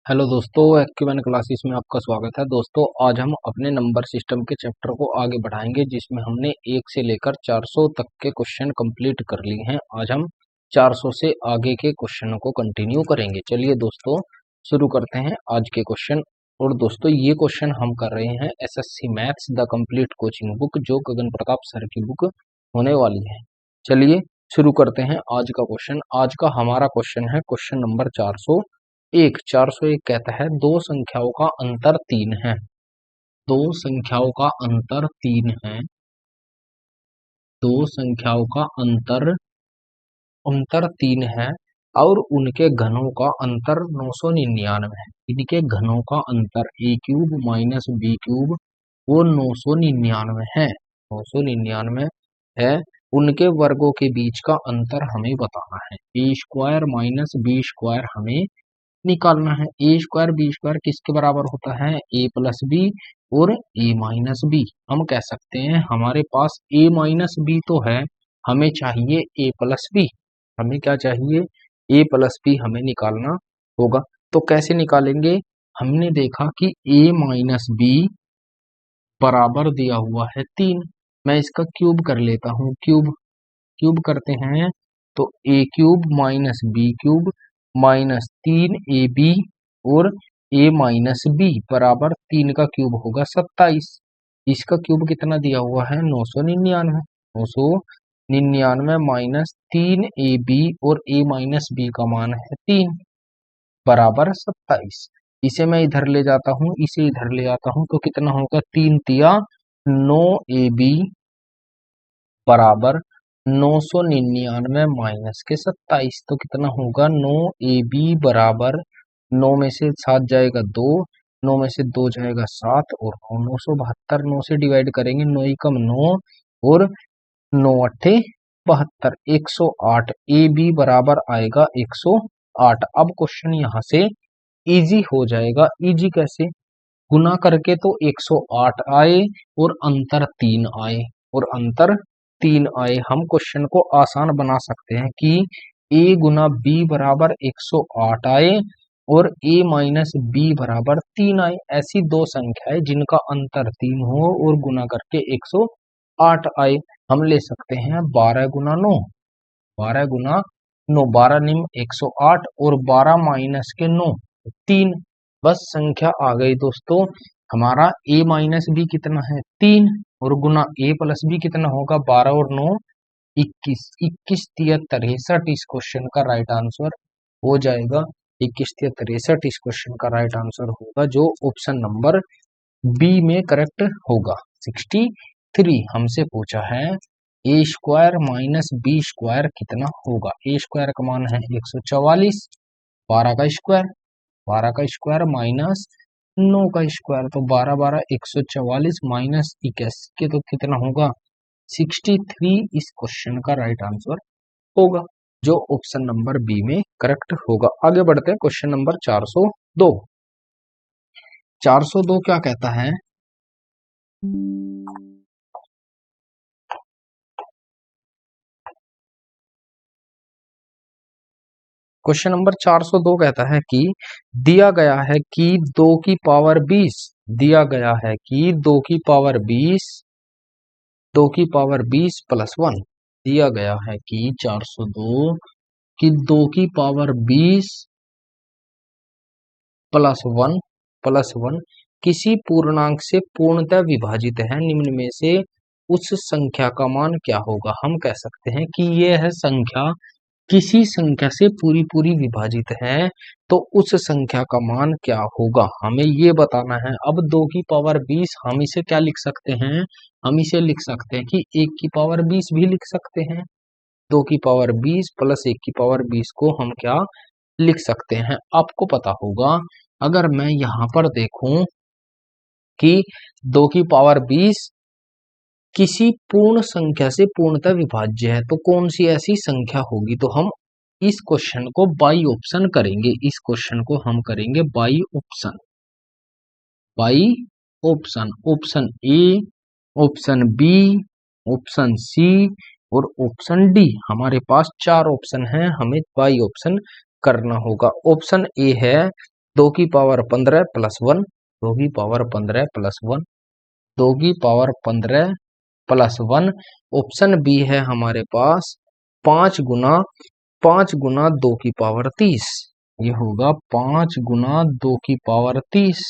Hello दोस्तों, एक्टिवन classes में आपका स्वागत है। दोस्तों, आज हम अपने नंबर सिस्टम के चैप्टर को आगे बढ़ाएंगे, जिसमें हमने 1 से लेकर 400 तक के क्वेश्चन कंप्लीट कर लिए हैं। आज हम 400 से आगे के क्वेश्चनों को कंटिन्यू करेंगे। चलिए दोस्तों, शुरू करते हैं आज के क्वेश्चन। और दोस्तों, ये क्वेश्चन हम कर रहे हैं SSC maths the complete coaching book, जो गगन प्रताप सर की बुक होने वाली है। चलिए शुरू करते हैं आज का क्वेश्चन। आज का हमारा क्वेश्चन है क्वेश्चन नंबर 401 कहता है दो संख्याओं का अंतर 3 है। दो संख्याओं का अंतर 3 है। दो संख्याओं का अंतर अंतर 3 है और उनके घनों का अंतर 999 है। इनके घनों का अंतर a cube minus b cube वो 999 है। 999 है। उनके वर्गों के बीच का अंतर हमें बताना है। a square minus b square हमें निकालना है। ए स्क्वायर बी स्क्वायर किसके बराबर होता है? ए प्लस बी और ए माइनस बी। हम कह सकते हैं हमारे पास ए माइनस बी तो है, हमें चाहिए ए प्लस बी। हमें क्या चाहिए? ए प्लस बी हमें निकालना होगा। तो कैसे निकालेंगे? हमने देखा कि ए माइनस बी बराबर दिया हुआ है 3। मैं इसका क्यूब कर लेता हूँ। क्यूब क्यूब करते हैं तो a cube minus b cube minus 3ab और a माइनस बी बराबर 3 का क्यूब होगा 27। इसका क्यूब कितना दिया हुआ है? 999। 999 माइनस 3ab और a माइनस बी का मान है 3 बराबर 27। इसे मैं इधर ले जाता हूँ, इसे इधर ले आता हूँ तो कितना होगा? 3 तिया 9ab बराबर 999 माइनस के 27। तो कितना होगा? 9ab बराबर 9 में से 7 जाएगा 2, 9 में से 2 जाएगा 7 और 972। 9 से डिवाइड करेंगे, 9 एकम 9 और 9 अट्ठे 72, 108। ए बी बराबर आएगा 108। अब क्वेश्चन यहाँ से इजी हो जाएगा। इजी कैसे? गुना करके तो 108 आए और अंतर 3 आए और अंतर 3 आए। हम क्वेश्चन को आसान बना सकते हैं कि a गुना b बराबर 108 आए और a माइनस b बराबर 3 आए। ऐसी दो संख्याएं जिनका अंतर 3 हो और गुना करके 108 आए। हम ले सकते हैं 12 गुना 9। 12 गुना 9, 12 निम 108 और 12 माइनस के 9 3। बस संख्या आ गई दोस्तों। हमारा a माइनस बी कितना है? 3 और गुना a प्लस बी कितना होगा? 12 और 9 21। 21 तिया 63 इस क्वेश्चन का राइट आंसर हो जाएगा। 21 तिया 63 इस क्वेश्चन का राइट आंसर होगा, जो ऑप्शन नंबर बी में करेक्ट होगा। 63 हमसे पूछा है ए स्क्वायर माइनस बी स्क्वायर कितना होगा? ए स्क्वायर का मान है 144, 12 का स्क्वायर, 12 का स्क्वायर माइनस 9 का स्क्वायर, तो 12 12 144 माइनस 21 के तो कितना होगा? 63 इस क्वेश्चन का राइट आंसर होगा, जो ऑप्शन नंबर बी में करेक्ट होगा। आगे बढ़ते हैं क्वेश्चन नंबर 402। 402 क्या कहता है? क्वेश्चन नंबर 402 कहता है कि दिया गया है कि 2 की पावर 20, दिया गया है कि 2 की पावर 20, 2 की पावर 20 प्लस 1, दिया गया है कि 402 कि 2 की पावर 20 प्लस 1 किसी पूर्णांक से पूर्णतः विभाजित है। निम्न में से उस संख्या का मान क्या होगा? हम कह सकते हैं कि यह है संख्या किसी संख्या से पूरी पूरी विभाजित है, तो उस संख्या का मान क्या होगा, हमें ये बताना है। अब 2 की पावर 20 हम इसे क्या लिख सकते हैं? हम इसे लिख सकते हैं कि 1 की पावर 20 भी लिख सकते हैं। 2 की पावर 20 प्लस 1 की पावर 20 को हम क्या लिख सकते हैं? आपको पता होगा, अगर मैं यहाँ पर देखूं कि 2 की पावर 20 किसी पूर्ण संख्या से पूर्णतः विभाज्य है, तो कौन सी ऐसी संख्या होगी? तो हम इस क्वेश्चन को बाई ऑप्शन करेंगे। इस क्वेश्चन को हम करेंगे by option. By option, option A, option B, option C और ऑप्शन डी। हमारे पास 4 ऑप्शन हैं, हमें बाई ऑप्शन करना होगा। ऑप्शन ए है 2 की पावर 15 प्लस 1, 2 की पावर 15 प्लस 1, 2 की पावर 15 प्लस 1। ऑप्शन बी है हमारे पास 5 गुना 2 की पावर 30। ये होगा 5 गुना 2 की पावर 30,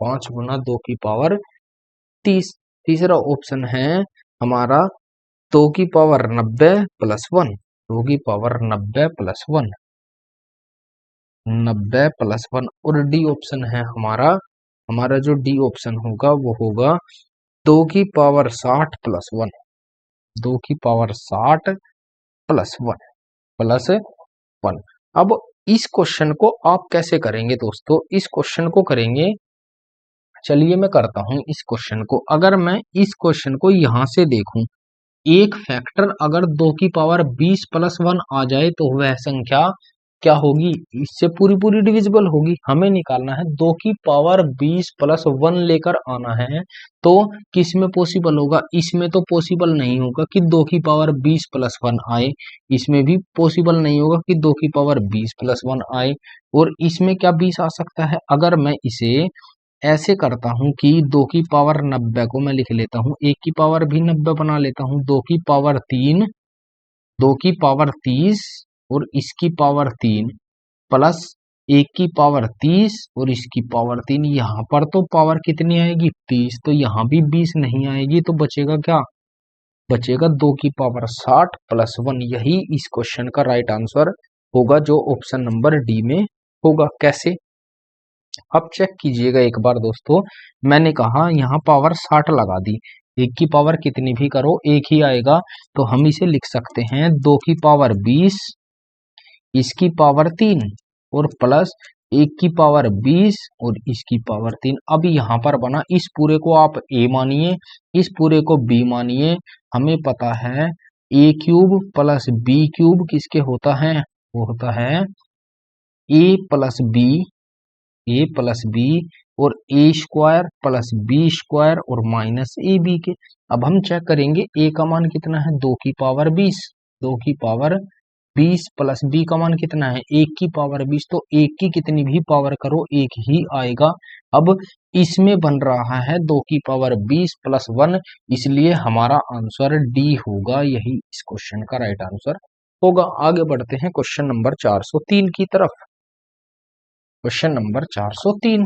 5 गुना 2 की पावर 30। तीसरा ऑप्शन है हमारा 2 की पावर 90 प्लस 1, 2 की पावर 90 प्लस 1, 90 प्लस 1। और डी ऑप्शन है हमारा, हमारा जो डी ऑप्शन होगा वो होगा 2 की पावर 60 प्लस 1, 2 की पावर 60 प्लस 1, प्लस 1। अब इस क्वेश्चन को आप कैसे करेंगे दोस्तों? इस क्वेश्चन को करेंगे, चलिए मैं करता हूं इस क्वेश्चन को। अगर मैं इस क्वेश्चन को यहां से देखूं, एक फैक्टर अगर 2 की पावर 20 प्लस 1 आ जाए तो वह संख्या क्या होगी? इससे पूरी पूरी डिविजिबल होगी। हमें निकालना है 2 की पावर 20 प्लस 1 लेकर आना है, तो किस में पॉसिबल होगा? इसमें तो पॉसिबल नहीं होगा कि 2 की पावर 20 प्लस 1 आए, इसमें भी पॉसिबल नहीं होगा कि 2 की पावर 20 प्लस 1 आए। और इसमें क्या 20 आ सकता है? अगर मैं इसे ऐसे करता हूं कि 2 की पावर 90 को मैं लिख लेता हूं, 1 की पावर भी 90 बना लेता हूं, 2 की पावर 3, 2 की पावर 30 और इसकी पावर 3 प्लस 1 की पावर 30 और इसकी पावर 3। यहां पर तो पावर कितनी आएगी? 30। तो यहां भी 20 नहीं आएगी, तो बचेगा क्या? बचेगा 2 की पावर 60 प्लस 1। यही इस क्वेश्चन का राइट आंसर होगा, जो ऑप्शन नंबर डी में होगा। कैसे? अब चेक कीजिएगा एक बार दोस्तों, मैंने कहा यहाँ पावर 60 लगा दी, 1 की पावर कितनी भी करो एक ही आएगा, तो हम इसे लिख सकते हैं 2 की पावर 20, इसकी पावर 3 और प्लस 1 की पावर 20 और इसकी पावर 3। अब यहाँ पर बना, इस पूरे को आप a मानिए, इस पूरे को b मानिए। हमें पता है a cube plus b cube किसके होता है? वो होता है a plus b, A plus B और A square plus B square और माइनस ए बी के। अब हम चेक करेंगे ए का मान कितना है? 2 की पावर 20, 2 की पावर 20 प्लस बी का मान कितना है? 1 की पावर 20। तो 1 की कितनी भी पावर करो एक ही आएगा। अब इसमें बन रहा है 2 की पावर 20 प्लस 1, इसलिए हमारा आंसर डी होगा। यही इस क्वेश्चन का राइट आंसर होगा। आगे बढ़ते हैं क्वेश्चन नंबर 403 की तरफ। क्वेश्चन नंबर 403,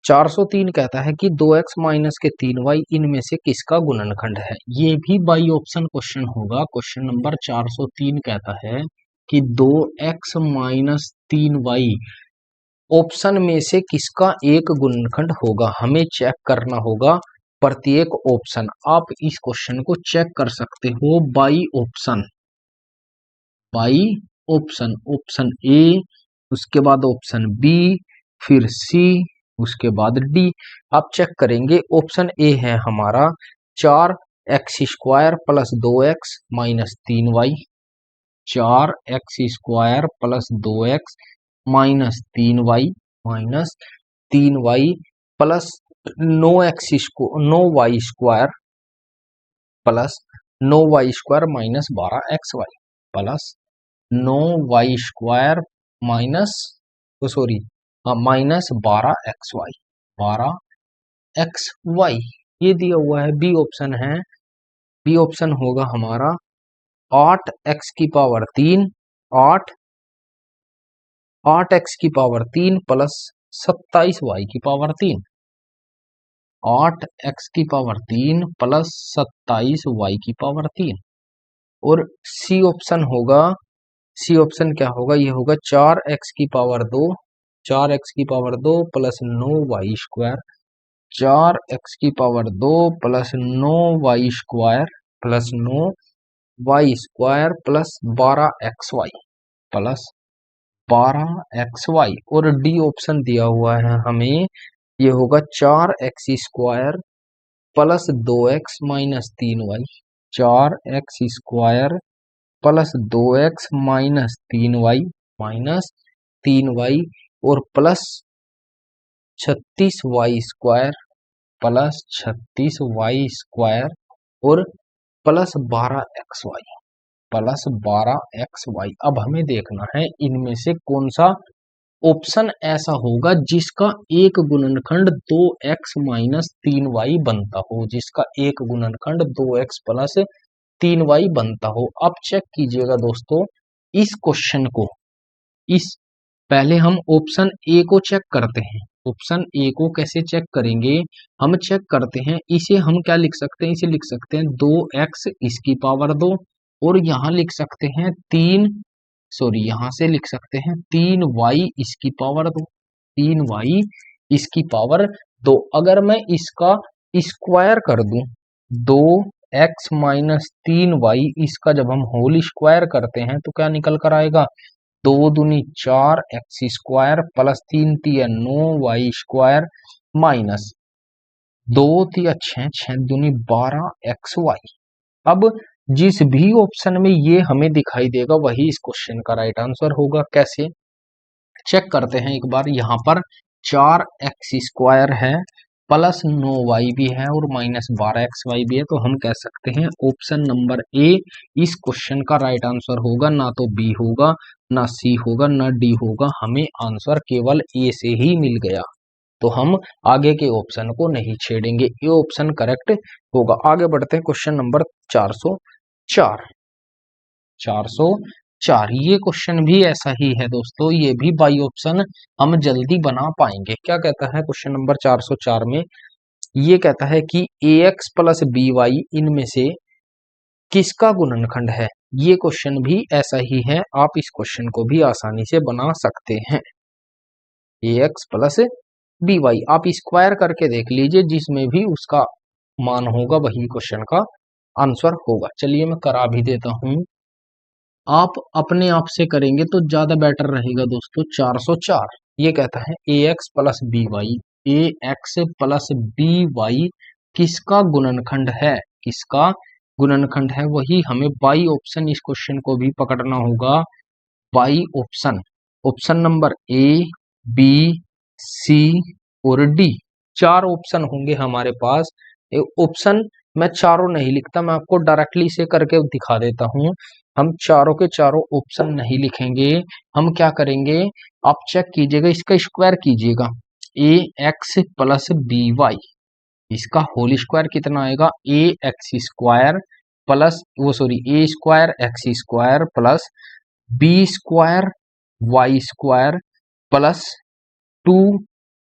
403 कहता है कि 2x माइनस के 3y इनमें से किसका गुणनखंड है? ये भी बाई ऑप्शन क्वेश्चन होगा। क्वेश्चन नंबर 403 कहता है कि 2x माइनस 3y ऑप्शन में से किसका एक गुणनखंड होगा? हमें चेक करना होगा प्रत्येक ऑप्शन। आप इस क्वेश्चन को चेक कर सकते हो by option, by option. Option ए, उसके बाद ऑप्शन बी, फिर सी, उसके बाद डी। आप चेक करेंगे। ऑप्शन ए है हमारा 4x² plus 2x minus 3y, 4x² plus 2x minus 3y, minus 3y plus 9y² plus 9y² minus 12xy plus 9y² minus, sorry, minus 12xy, 12xy ये दिया हुआ है। बी ऑप्शन है, B option होगा हमारा 8x की पावर 3, 8x की power 3 plus 27y की पावर 3, 8x की पावर 3 प्लस 27y की पावर 3। और सी ऑप्शन होगा, सी ऑप्शन क्या होगा? ये होगा 4x की पावर 2, 4x की पावर 2 प्लस 9y², 4x की power 2 plus 9y² plus 9y² plus 12xy plus 12xy। और डी ऑप्शन दिया हुआ है हमें, ये होगा 4x² plus 2x minus 3y, 4x² plus 2x minus 3y, minus 3y और प्लस 36y² प्लस 36y² और प्लस 12xy प्लस 12xy। अब हमें देखना है इनमें से कौन सा ऑप्शन ऐसा होगा जिसका एक गुणनखंड 2x माइनस 3y बनता हो, जिसका एक गुणनखंड 2x प्लस 3y बनता हो। अब चेक कीजिएगा दोस्तों इस क्वेश्चन को। इस पहले हम ऑप्शन ए को चेक करते हैं। ऑप्शन ए को कैसे चेक करेंगे, हम चेक करते हैं इसे हम क्या लिख सकते हैं, इसे लिख सकते हैं 2x इसकी पावर 2 और यहां लिख सकते हैं यहां से लिख सकते हैं 3y इसकी पावर 2, 3y इसकी पावर 2। अगर मैं इसका स्क्वायर कर दूं 2x माइनस 3y, इसका जब हम होल स्क्वायर करते हैं तो क्या निकल कर आएगा, 2 दूनी 4 एक्स स्क्वायर प्लस 3 तिया 9 वाई स्क्वायर माइनस 2 तिया 6 6 दूनी 12 एक्स वाई। अब जिस भी ऑप्शन में ये हमें दिखाई देगा वही इस क्वेश्चन का राइट आंसर होगा। कैसे चेक करते हैं एक बार, यहाँ पर 4 एक्स स्क्वायर है प्लस 9 वाई भी है और माइनस 12 एक्स वाई भी है, तो हम कह सकते हैं ऑप्शन नंबर ए इस क्वेश्चन का राइट आंसर होगा। ना तो बी होगा, ना सी होगा, ना डी होगा, हमें आंसर केवल ए से ही मिल गया, तो हम आगे के ऑप्शन को नहीं छेड़ेंगे, ये ऑप्शन करेक्ट होगा। आगे बढ़ते हैं क्वेश्चन नंबर 404। 404 ये क्वेश्चन भी ऐसा ही है दोस्तों, ये भी बाई ऑप्शन हम जल्दी बना पाएंगे। क्या कहता है क्वेश्चन नंबर 404 में, ये कहता है कि ax प्लस by इनमें से किसका गुणनखंड है। ये क्वेश्चन भी ऐसा ही है, आप इस क्वेश्चन को भी आसानी से बना सकते हैं। ax प्लस by आप स्क्वायर करके देख लीजिए, जिसमें भी उसका मान होगा वही क्वेश्चन का आंसर होगा। चलिए मैं करा भी देता हूं, आप अपने आप से करेंगे तो ज्यादा बेटर रहेगा दोस्तों। 404 ये कहता है ax प्लस by किसका गुणनखंड है, किसका गुणनखंड है, वही हमें बाई ऑप्शन इस क्वेश्चन को भी पकड़ना होगा। By option, option number A B C और डी, 4 ऑप्शन होंगे हमारे पास। ऑप्शन मैं चारों नहीं लिखता, मैं आपको डायरेक्टली से करके दिखा देता हूं। हम चारों के चारों ऑप्शन नहीं लिखेंगे, हम क्या करेंगे, आप चेक कीजिएगा, इसका स्क्वायर कीजिएगा। A x plus b y, इसका होल स्क्वायर कितना आएगा, a x square plus a square x square plus B square y square plus 2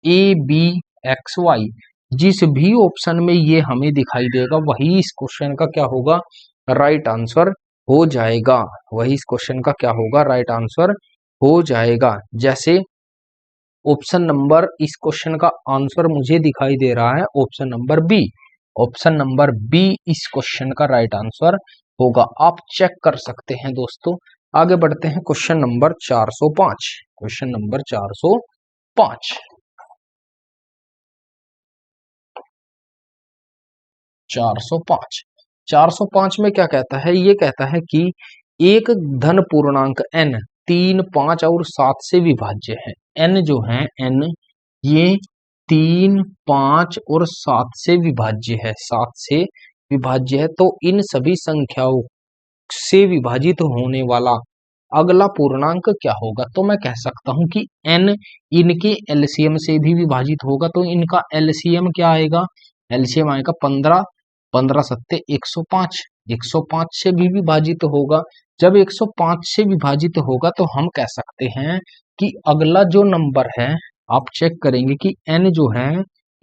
a b x y. जिस भी ऑप्शन में ये हमें दिखाई देगा वही इस क्वेश्चन का क्या होगा, राइट आंसर हो जाएगा, वही इस क्वेश्चन का क्या होगा, राइट आंसर हो जाएगा। जैसे ऑप्शन नंबर, इस क्वेश्चन का आंसर मुझे दिखाई दे रहा है option number B, option number B इस क्वेश्चन का राइट आंसर होगा, आप चेक कर सकते हैं दोस्तों। आगे बढ़ते हैं क्वेश्चन नंबर 405। क्वेश्चन नंबर 405, 405 405 में क्या कहता है, ये कहता है कि एक धन पूर्णांक n 3, 5 और 7 से विभाज्य है। n जो है n ये 3, 5 और 7 से विभाज्य है, 7 से विभाज्य है, तो इन सभी संख्याओं से विभाजित होने वाला अगला पूर्णांक क्या होगा। तो मैं कह सकता हूं कि n इनके एलसीएम से भी विभाजित होगा, तो इनका एलसीएम क्या आएगा, एलसीएम आएगा 15, 15 सत्ते 105, 105 से भी विभाजित होगा। जब 105 से विभाजित होगा तो हम कह सकते हैं कि अगला जो नंबर है, आप चेक करेंगे कि n जो है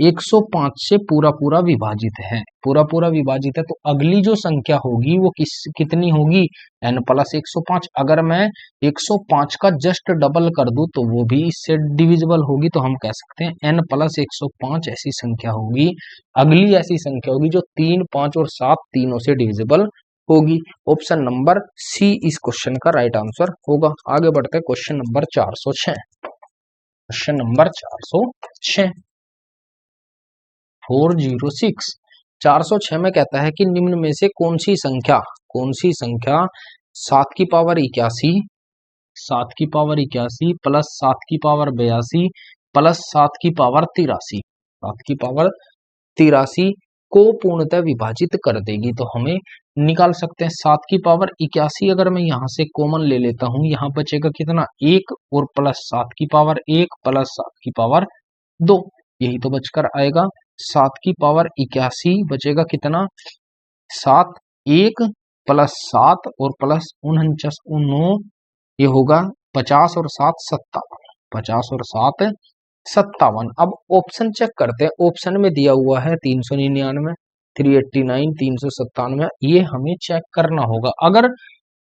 105 से पूरा पूरा विभाजित है, पूरा पूरा विभाजित है, तो अगली जो संख्या होगी वो कितनी होगी, n प्लस 105। अगर मैं 105 का जस्ट डबल कर दूं तो वो भी इससे डिविजिबल होगी, तो हम कह सकते हैं n प्लस 105 ऐसी संख्या होगी, अगली ऐसी संख्या होगी जो 3, 5 और 7 तीनों से डिविजिबल होगी। ऑप्शन नंबर सी इस क्वेश्चन का राइट आंसर होगा। आगे बढ़ते हैं क्वेश्चन नंबर 406। क्वेश्चन नंबर 406, 406, 406 में कहता है कि निम्न में से कौन सी संख्या 7 की पावर 81, 7 की पावर 81 प्लस 7 की पावर 82 प्लस 7 की पावर 83, 7 की पावर 83 को पूर्णतः विभाजित कर देगी। तो हमें निकाल सकते हैं। 7 की पावर 81 अगर मैं यहाँ से कॉमन ले लेता हूं, यहाँ बचेगा कितना, 1 और प्लस 7 की पावर 1 प्लस 7 की पावर 2, यही तो बचकर आएगा। 7 की पावर 81 बचेगा कितना, 7, 1 प्लस 7 और प्लस 49, ये होगा 50 और 7 57, 50 और 7 57। अब ऑप्शन चेक करते हैं। ऑप्शन में दिया हुआ है 399, 389, 397, ये हमें चेक करना होगा। अगर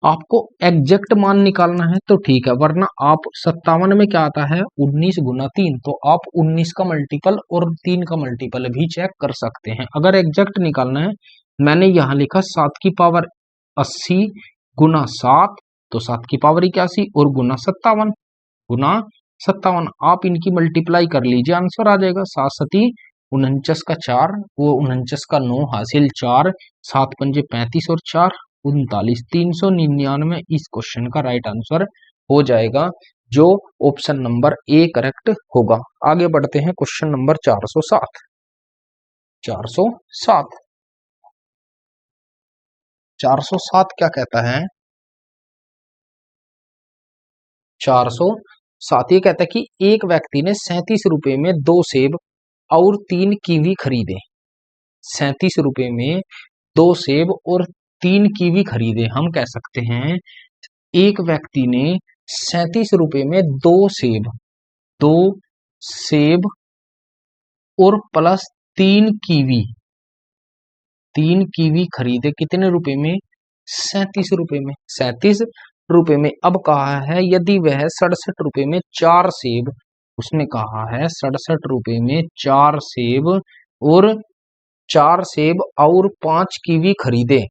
आपको एग्जैक्ट मान निकालना है तो ठीक है, वरना आप 57 में क्या आता है, 19 गुना 3, तो आप 19 का मल्टीपल और 3 का मल्टीपल भी चेक कर सकते हैं। अगर एग्जैक्ट निकालना है, मैंने यहां लिखा 7 की पावर 80 गुना 7, तो 7 की पावर 81 और गुना 57, आप इनकी मल्टीप्लाई कर लीजिए, आंसर आ जाएगा। 7 × 7 = 49 का 4, वो 49 का 9 हासिल 4, 7 पंजे 35 और 4 39, 399 इस क्वेश्चन का राइट आंसर हो जाएगा, जो ऑप्शन नंबर ए करेक्ट होगा। आगे बढ़ते हैं, क्वेश्चन नंबर 407। 407 407 क्या कहता है, 407 ये कहता है कि एक व्यक्ति ने 37 रुपए में 2 सेब और 3 कीवी खरीदे। 37 रुपए में 2 सेब और 3 कीवी खरीदे। हम कह सकते हैं एक व्यक्ति ने 37 रुपए में 2 सेब और प्लस 3 कीवी 3 कीवी खरीदे, कितने रुपए में, 37 रुपए में। 37 रुपए में। अब कहा है यदि वह 67 रुपए में 4 सेब, उसने कहा है 67 रुपए में 4 सेब और 5 कीवी खरीदे।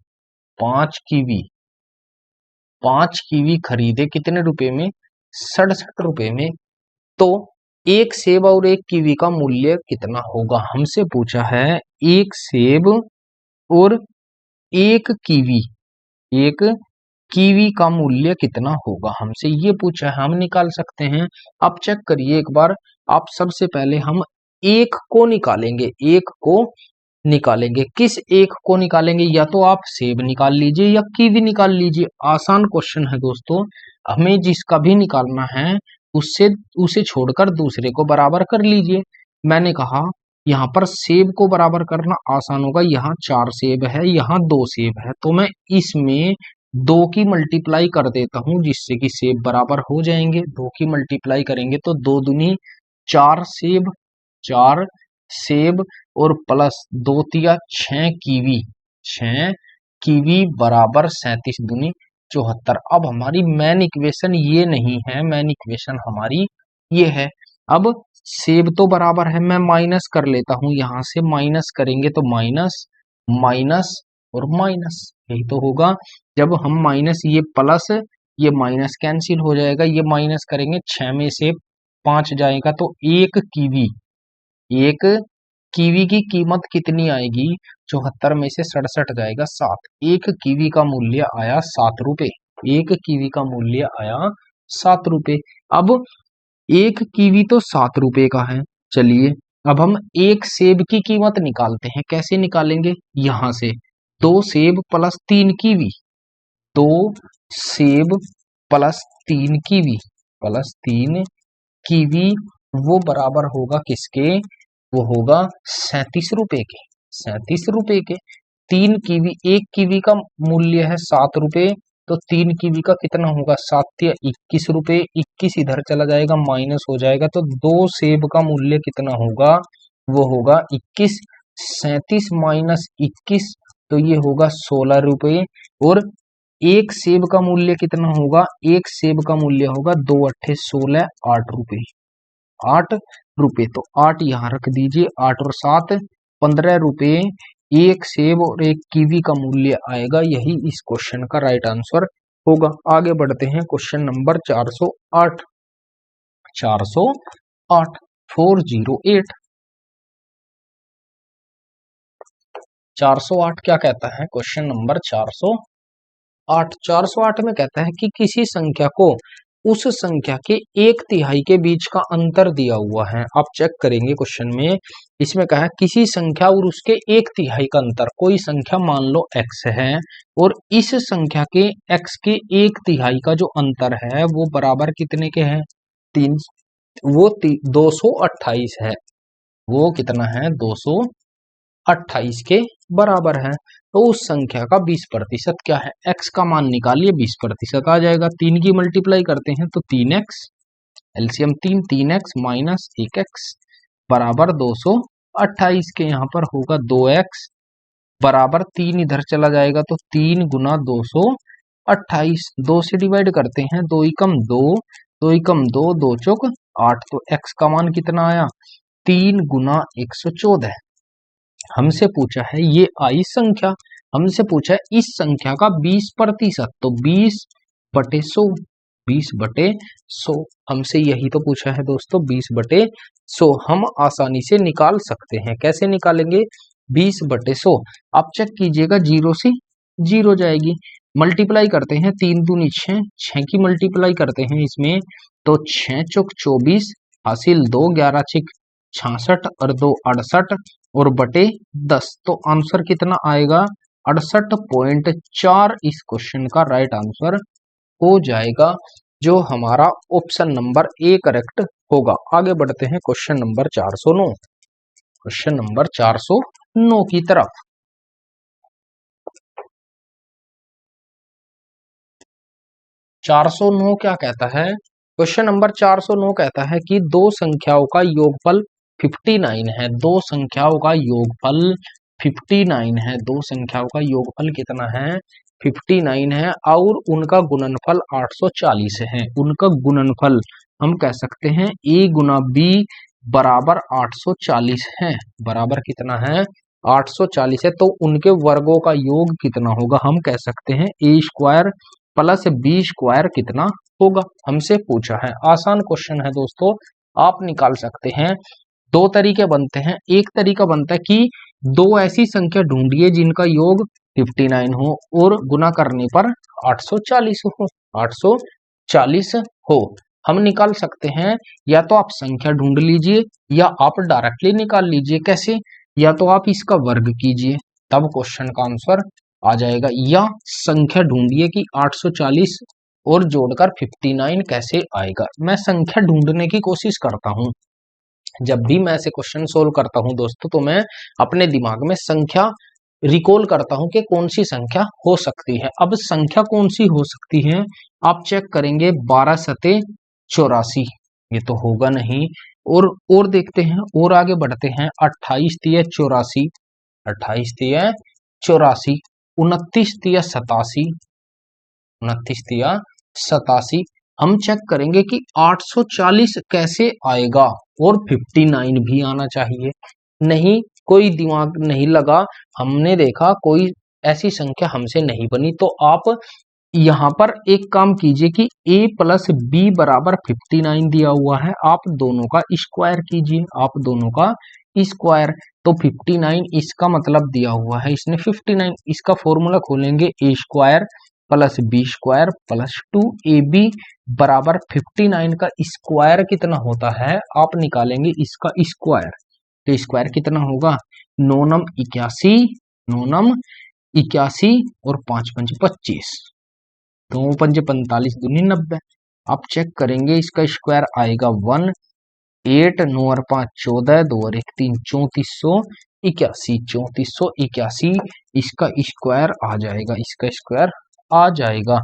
5 कीवी 5 कीवी खरीदे कितने रुपए में, 67 रुपए में। तो 1 सेब और 1 कीवी का मूल्य कितना होगा, हमसे पूछा है। 1 सेब और 1 कीवी, 1 कीवी का मूल्य कितना होगा, हमसे ये पूछा है, हम निकाल सकते हैं। आप चेक करिए एक बार। आप सबसे पहले हम एक को निकालेंगे, किस एक को निकालेंगे, या तो आप सेब निकाल लीजिए या कीवी निकाल लीजिए। आसान क्वेश्चन है दोस्तों, हमें जिसका भी निकालना है उससे उसे छोड़कर दूसरे को बराबर कर लीजिए। मैंने कहा यहाँ पर सेब को बराबर करना आसान होगा, यहाँ 4 सेब है, यहाँ 2 सेब है, तो मैं इसमें 2 की मल्टीप्लाई कर देता हूं, जिससे कि सेब बराबर हो जाएंगे। 2 की मल्टीप्लाई करेंगे तो 2 दूनी 4 सेब, 4 सेब और प्लस 2 तिया 6 कीवी, 6 कीवी बराबर 37 दूनी 74। अब हमारी मेन इक्वेशन ये नहीं है, मेन इक्वेशन हमारी ये है। अब सेब तो बराबर है, मैं माइनस कर लेता हूं, यहां से माइनस करेंगे तो माइनस माइनस और माइनस, यही तो होगा। जब हम माइनस, ये प्लस ये माइनस कैंसिल हो जाएगा, ये माइनस करेंगे 6 में से 5 जाएगा, तो 1 कीवी की कीमत कितनी आएगी, 74 में से 67 जाएगा 7। 1 कीवी का मूल्य आया 7 रुपए। 1 कीवी का मूल्य आया 7 रुपए। अब 1 कीवी तो 7 रुपए का है। चलिए अब हम 1 सेब की कीमत निकालते हैं। कैसे निकालेंगे, यहां से 2 सेब प्लस 3 कीवी, 2 सेब प्लस 3 कीवी वो बराबर होगा किसके, वो होगा 37 रुपए के। 37 रुपए के 3 कीवी, 1 कीवी का मूल्य है 7 रुपए, तो 3 कीवी का कितना होगा, 7 या 21 रुपए, 21 इधर चला जाएगा, माइनस हो जाएगा, तो 2 सेब का मूल्य कितना होगा, वो होगा 21। 37 माइनस 21, तो ये होगा 16 रुपए। और 1 सेब का मूल्य कितना होगा, 1 सेब का मूल्य होगा 2 अट्ठे 16, 8 रुपए, 8 रुपए। तो 8 यहाँ रख दीजिए, 8 और 7 15 रुपए 1 सेब और 1 कीवी का मूल्य आएगा। यही इस क्वेश्चन का राइट आंसर होगा। आगे बढ़ते हैं, क्वेश्चन नंबर 408। 408 408 408 क्या कहता है, क्वेश्चन नंबर 408 में कहता है कि किसी संख्या को उस संख्या के एक तिहाई के बीच का अंतर दिया हुआ है। आप चेक करेंगे क्वेश्चन में, इसमें कहा है किसी संख्या और उसके एक तिहाई का अंतर। कोई संख्या मान लो x है और इस संख्या के x के एक तिहाई का जो अंतर है वो बराबर कितने के हैं? 3। वो 228 है। वो कितना है? 228 के बराबर है। तो उस संख्या का 20% क्या है? x का मान निकालिए, 20% आ जाएगा। 3 की मल्टीप्लाई करते हैं तो 3x, LCM 3x minus 1x बराबर 228 के। यहाँ पर होगा 2x बराबर 3, इधर चला जाएगा तो 3 गुना 228। 2 से डिवाइड करते हैं, 2 एकम 2, 2 एकम 2, 2 चौक 8। तो x का मान कितना आया? 3 गुना 114। हमसे पूछा है ये आई संख्या, हमसे पूछा है इस संख्या का 20%। तो 20/100, 20/100 हमसे यही तो पूछा है दोस्तों, 20/100 हम आसानी से निकाल सकते हैं। कैसे निकालेंगे? 20/100 आप चेक कीजिएगा, 0 से 0 जाएगी। मल्टीप्लाई करते हैं, 3 दूनी 6, 6 की मल्टीप्लाई करते हैं इसमें तो 6 चौक 24 हासिल 2, 11 छिक 66 और 2 68 और बटे 10। तो आंसर कितना आएगा? 68.4 इस क्वेश्चन का राइट आंसर हो जाएगा, जो हमारा ऑप्शन नंबर ए करेक्ट होगा। आगे बढ़ते हैं क्वेश्चन नंबर 409, क्वेश्चन नंबर 409 की तरफ। 409 क्या कहता है? क्वेश्चन नंबर 409 कहता है कि दो संख्याओं का योगफल 59 है। दो संख्याओं का योगफल 59 है। दो संख्याओं का योगफल कितना है? 59 है और उनका गुणनफल 840 है। उनका गुणनफल हम कह सकते हैं a गुना b बराबर 840 है। बराबर कितना है? 840 है। तो उनके वर्गों का योग कितना होगा? हम कह सकते हैं a square plus B square कितना होगा। हमसे पूछा है, आसान क्वेश्चन है दोस्तों, आप निकाल सकते हैं। दो तरीके बनते हैं। एक तरीका बनता है कि दो ऐसी संख्या ढूंढिए जिनका योग 59 हो और गुना करने पर 840 हो, 840 हो। हम निकाल सकते हैं, या तो आप संख्या ढूंढ लीजिए या आप डायरेक्टली निकाल लीजिए। कैसे? या तो आप इसका वर्ग कीजिए, तब क्वेश्चन का आंसर आ जाएगा, या संख्या ढूंढिए कि 840 और जोड़कर 59 कैसे आएगा। मैं संख्या ढूंढने की कोशिश करता हूं। जब भी मैं ऐसे क्वेश्चन सोल्व करता हूं दोस्तों, तो मैं अपने दिमाग में संख्या रिकॉल करता हूं कि कौन सी संख्या हो सकती है। अब संख्या कौन सी हो सकती है? आप चेक करेंगे, 12 सते 84, ये तो होगा नहीं। और देखते हैं, और आगे बढ़ते हैं। 28 तिया 84, 28 तिया 84, 29 तिया 87, 29 तिया 87। हम चेक करेंगे कि 840 कैसे आएगा, और 59 भी आना चाहिए। नहीं, कोई दिमाग नहीं लगा, हमने देखा कोई ऐसी संख्या हमसे नहीं बनी। तो आप यहाँ पर एक काम कीजिए कि a प्लस बी बराबर 59 दिया हुआ है, आप दोनों का स्क्वायर कीजिए, आप दोनों का स्क्वायर। तो 59 इसका मतलब दिया हुआ है इसने 59, इसका फॉर्मूला खोलेंगे, a square plus B square plus 2ab बराबर 59 का स्क्वायर कितना होता है, आप निकालेंगे इसका स्क्वायर। तो स्क्वायर कितना होगा? 9 नम 81, 9 नम 81 और 5 पंच 25, 2 पंच 45 दूनी 90। आप चेक करेंगे, इसका स्क्वायर आएगा 1, 8 9 और 5 14, 2 और 1 3, 3481, 3481 इसका स्क्वायर आ जाएगा, इसका स्क्वायर आ जाएगा।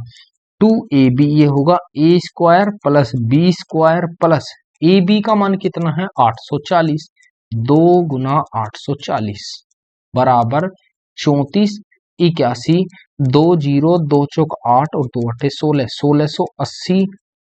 2ab ये होगा a square plus B square plus ab का मान कितना है? 840, 2 गुना 840 बराबर 3481, 2 0 2 चौक 8 और 2 अट्ठे 16, 1680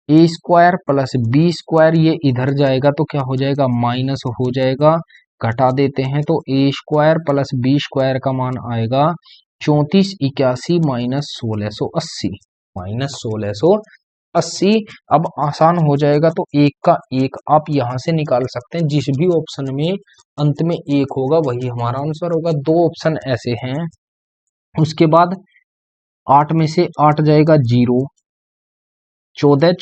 a square plus B square, ये इधर जाएगा तो क्या हो जाएगा? माइनस हो जाएगा, घटा देते हैं तो a square plus B square का मान आएगा 3481 माइनस 1680, माइनस 1680। अब आसान हो जाएगा, तो एक का एक आप यहां से निकाल सकते हैं। जिस भी ऑप्शन में अंत में एक होगा वही हमारा आंसर होगा। दो ऑप्शन ऐसे हैं। उसके बाद 8 में से 8 जाएगा 0, 14,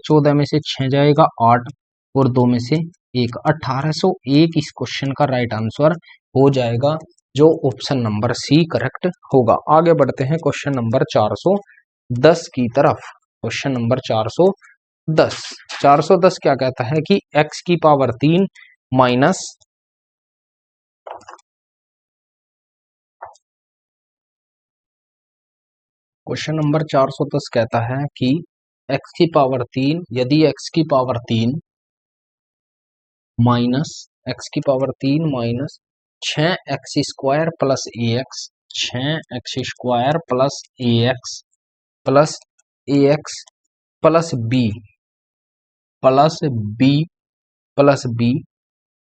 14 में से 6 जाएगा 8 और 2 में से 1, 1801 इस क्वेश्चन का राइट आंसर हो जाएगा, जो ऑप्शन नंबर सी करेक्ट होगा। आगे बढ़ते हैं क्वेश्चन नंबर 410 की तरफ। Question number 410। 410 क्या कहता है कि x की पावर 3 माइनस क्वेश्चन नंबर 410 कहता है कि x की पावर 3, यदि x की पावर 3 माइनस x की power 3 minus 6x² plus ax, 6x² plus ax plus ax plus b plus b plus b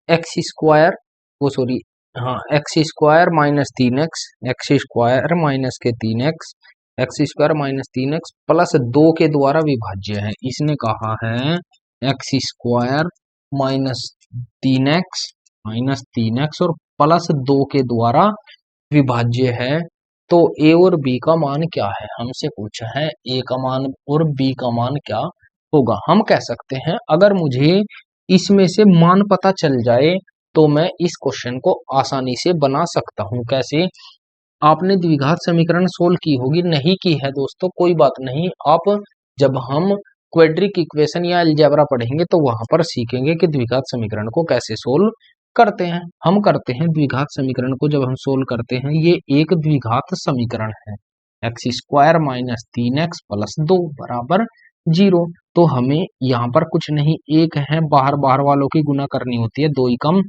x square, वो सॉरी, हाँ, x² minus 3x, x² minus के 3x, x² - 3x प्लस 2 के द्वारा विभाज्य है। इसने कहा है x² -3x और प्लस 2 के द्वारा विभाज्य है। तो a और b का मान क्या है, हमसे पूछा है a का मान और b का मान क्या होगा। हम कह सकते हैं अगर मुझे इसमें से मान पता चल जाए तो मैं इस क्वेश्चन को आसानी से बना सकता हूं। कैसे? आपने द्विघात समीकरण सोल्व की होगी, नहीं की है दोस्तों कोई बात नहीं, आप जब हम क्वाड्रिक इक्वेशन या अलजेब्रा पढ़ेंगे तो वहां पर सीखेंगे कि द्विघात समीकरण को कैसे सोल्व करते हैं। हम करते हैं द्विघात समीकरण को, जब हम सोल्व करते हैं ये एक द्विघात समीकरण है, x² - 3x प्लस 2 बराबर 0। तो हमें यहाँ पर कुछ नहीं, एक है, बाहर बाहर वालों की गुना करनी होती है, 2 एकम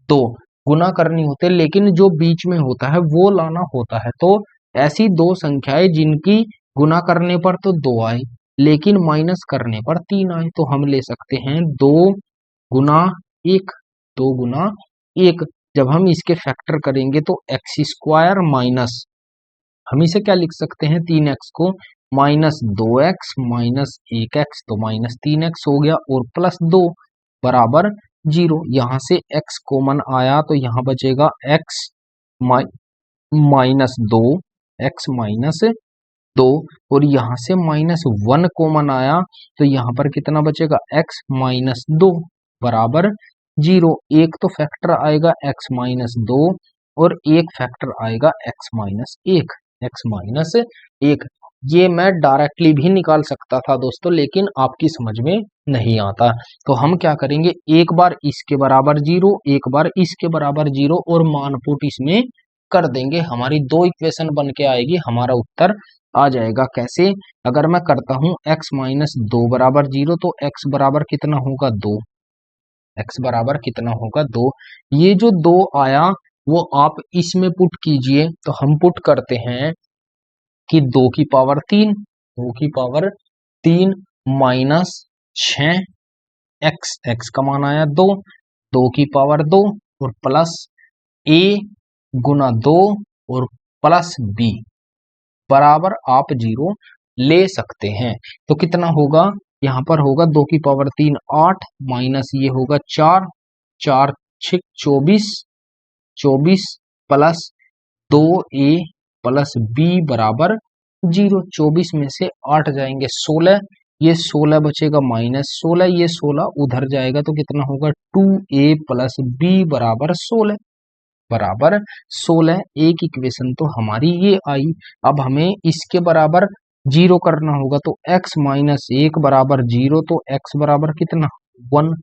2 गुना करनी होती है, लेकिन जो बीच में होता है वो लाना होता है। तो ऐसी दो संख्याएं जिनकी गुना करने पर तो 2 आए लेकिन माइनस करने पर 3 आए, तो हम ले सकते हैं 2 गुना 1, 2 गुना 1। जब हम इसके फैक्टर करेंगे तो x² माइनस, हम इसे क्या लिख सकते हैं, 3x को माइनस 2x माइनस 1x, तो माइनस 3x हो गया और प्लस 2 बराबर 0। यहां से x कॉमन आया तो यहां बचेगा x माइनस 2, x माइनस 2 और यहां से -1 कॉमन आया तो यहां पर कितना बचेगा, x माइनस 2 बराबर 0। एक तो फैक्टर आएगा x माइनस 2 और एक फैक्टर आएगा x माइनस 1, x माइनस 1। ये मैं डायरेक्टली भी निकाल सकता था दोस्तों, लेकिन आपकी समझ में नहीं आता। तो हम क्या करेंगे, एक बार इसके बराबर 0, एक बार इसके बराबर 0 और मान पुट इसमें कर देंगे, हमारी दो इक्वेशन बन के आएगी, हमारा उत्तर आ जाएगा। कैसे? अगर मैं करता हूं x माइनस 2 बराबर 0 तो x बराबर कितना होगा, 2, x बराबर कितना होगा, 2। ये जो 2 आया वो आप इसमें पुट कीजिए, तो हम पुट करते हैं कि 2 की पावर 3, 2 की पावर 3 माइनस 6 x का मान आया 2, 2 की पावर 2 और प्लस a गुना 2 और प्लस b बराबर आप 0 ले सकते हैं। तो कितना होगा, यहां पर होगा 2 की पावर 3 8 माइनस ये होगा 4, 4 6 24, 24 प्लस 2a प्लस b बराबर 0। 24 में से 8 जाएंगे 16, ये 16 बचेगा -16, ये 16 उधर जाएगा तो कितना होगा, 2a प्लस b बराबर 16 बराबर 16। एक इक्वेशन तो हमारी ये आई। अब हमें इसके बराबर 0 करना होगा, तो x माइनस 1 बराबर 0, तो x बराबर कितना, 1।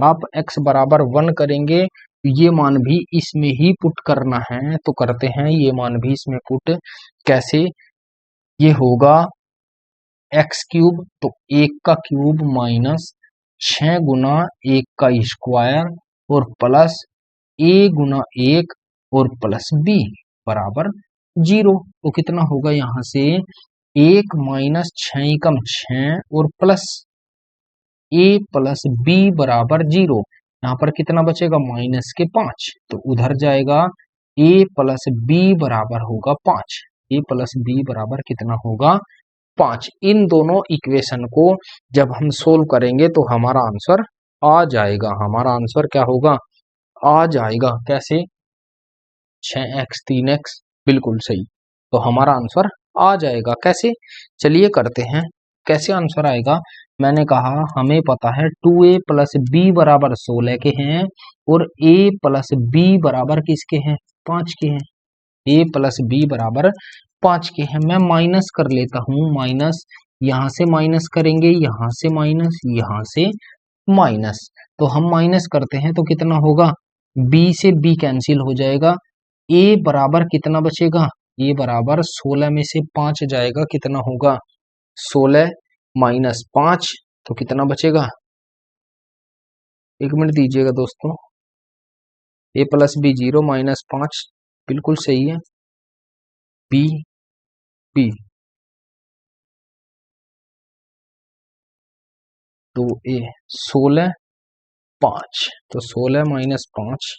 आप x बराबर 1 करेंगे, ये मान भी इसमें ही पुट करना है, तो करते हैं ये मान भी इसमें पुट। कैसे? ये होगा x³ तो 1 का क्यूब माइनस 6 गुना 1 का स्क्वायर और प्लस a गुना 1 और प्लस b बराबर 0। तो कितना होगा, यहां से 1 माइनस 6 एकम 6 और प्लस a प्लस b बराबर 0। यहाँ पर कितना बचेगा, माइनस के 5, तो उधर जाएगा a प्लस b बराबर होगा 5, a प्लस b बराबर कितना होगा, 5। इन दोनों इक्वेशन को जब हम सोल्व करेंगे तो हमारा आंसर आ जाएगा, हमारा आंसर क्या होगा, आ जाएगा। कैसे? 6x 3x बिल्कुल सही, तो हमारा आंसर आ जाएगा। कैसे? चलिए करते हैं कैसे आंसर आएगा? मैंने कहा हमें पता है 2a प्लस बी बराबर 16 के हैं और a प्लस बी बराबर किसके हैं? 5 के हैं। a प्लस बी बराबर 5 के हैं। मैं माइनस कर लेता हूं, माइनस यहां से माइनस करेंगे, यहां से माइनस, यहां से माइनस। तो हम माइनस करते हैं तो कितना होगा? b से b कैंसिल हो जाएगा। a बराबर कितना बचेगा? a बराबर 16 में से 5 जाएगा, कितना होगा? 16 माइनस 5, तो कितना बचेगा? 1 मिनट दीजिएगा दोस्तों। a प्लस बी 0 माइनस 5, बिल्कुल सही है। बी बी तो a 16 5, तो 16 माइनस 5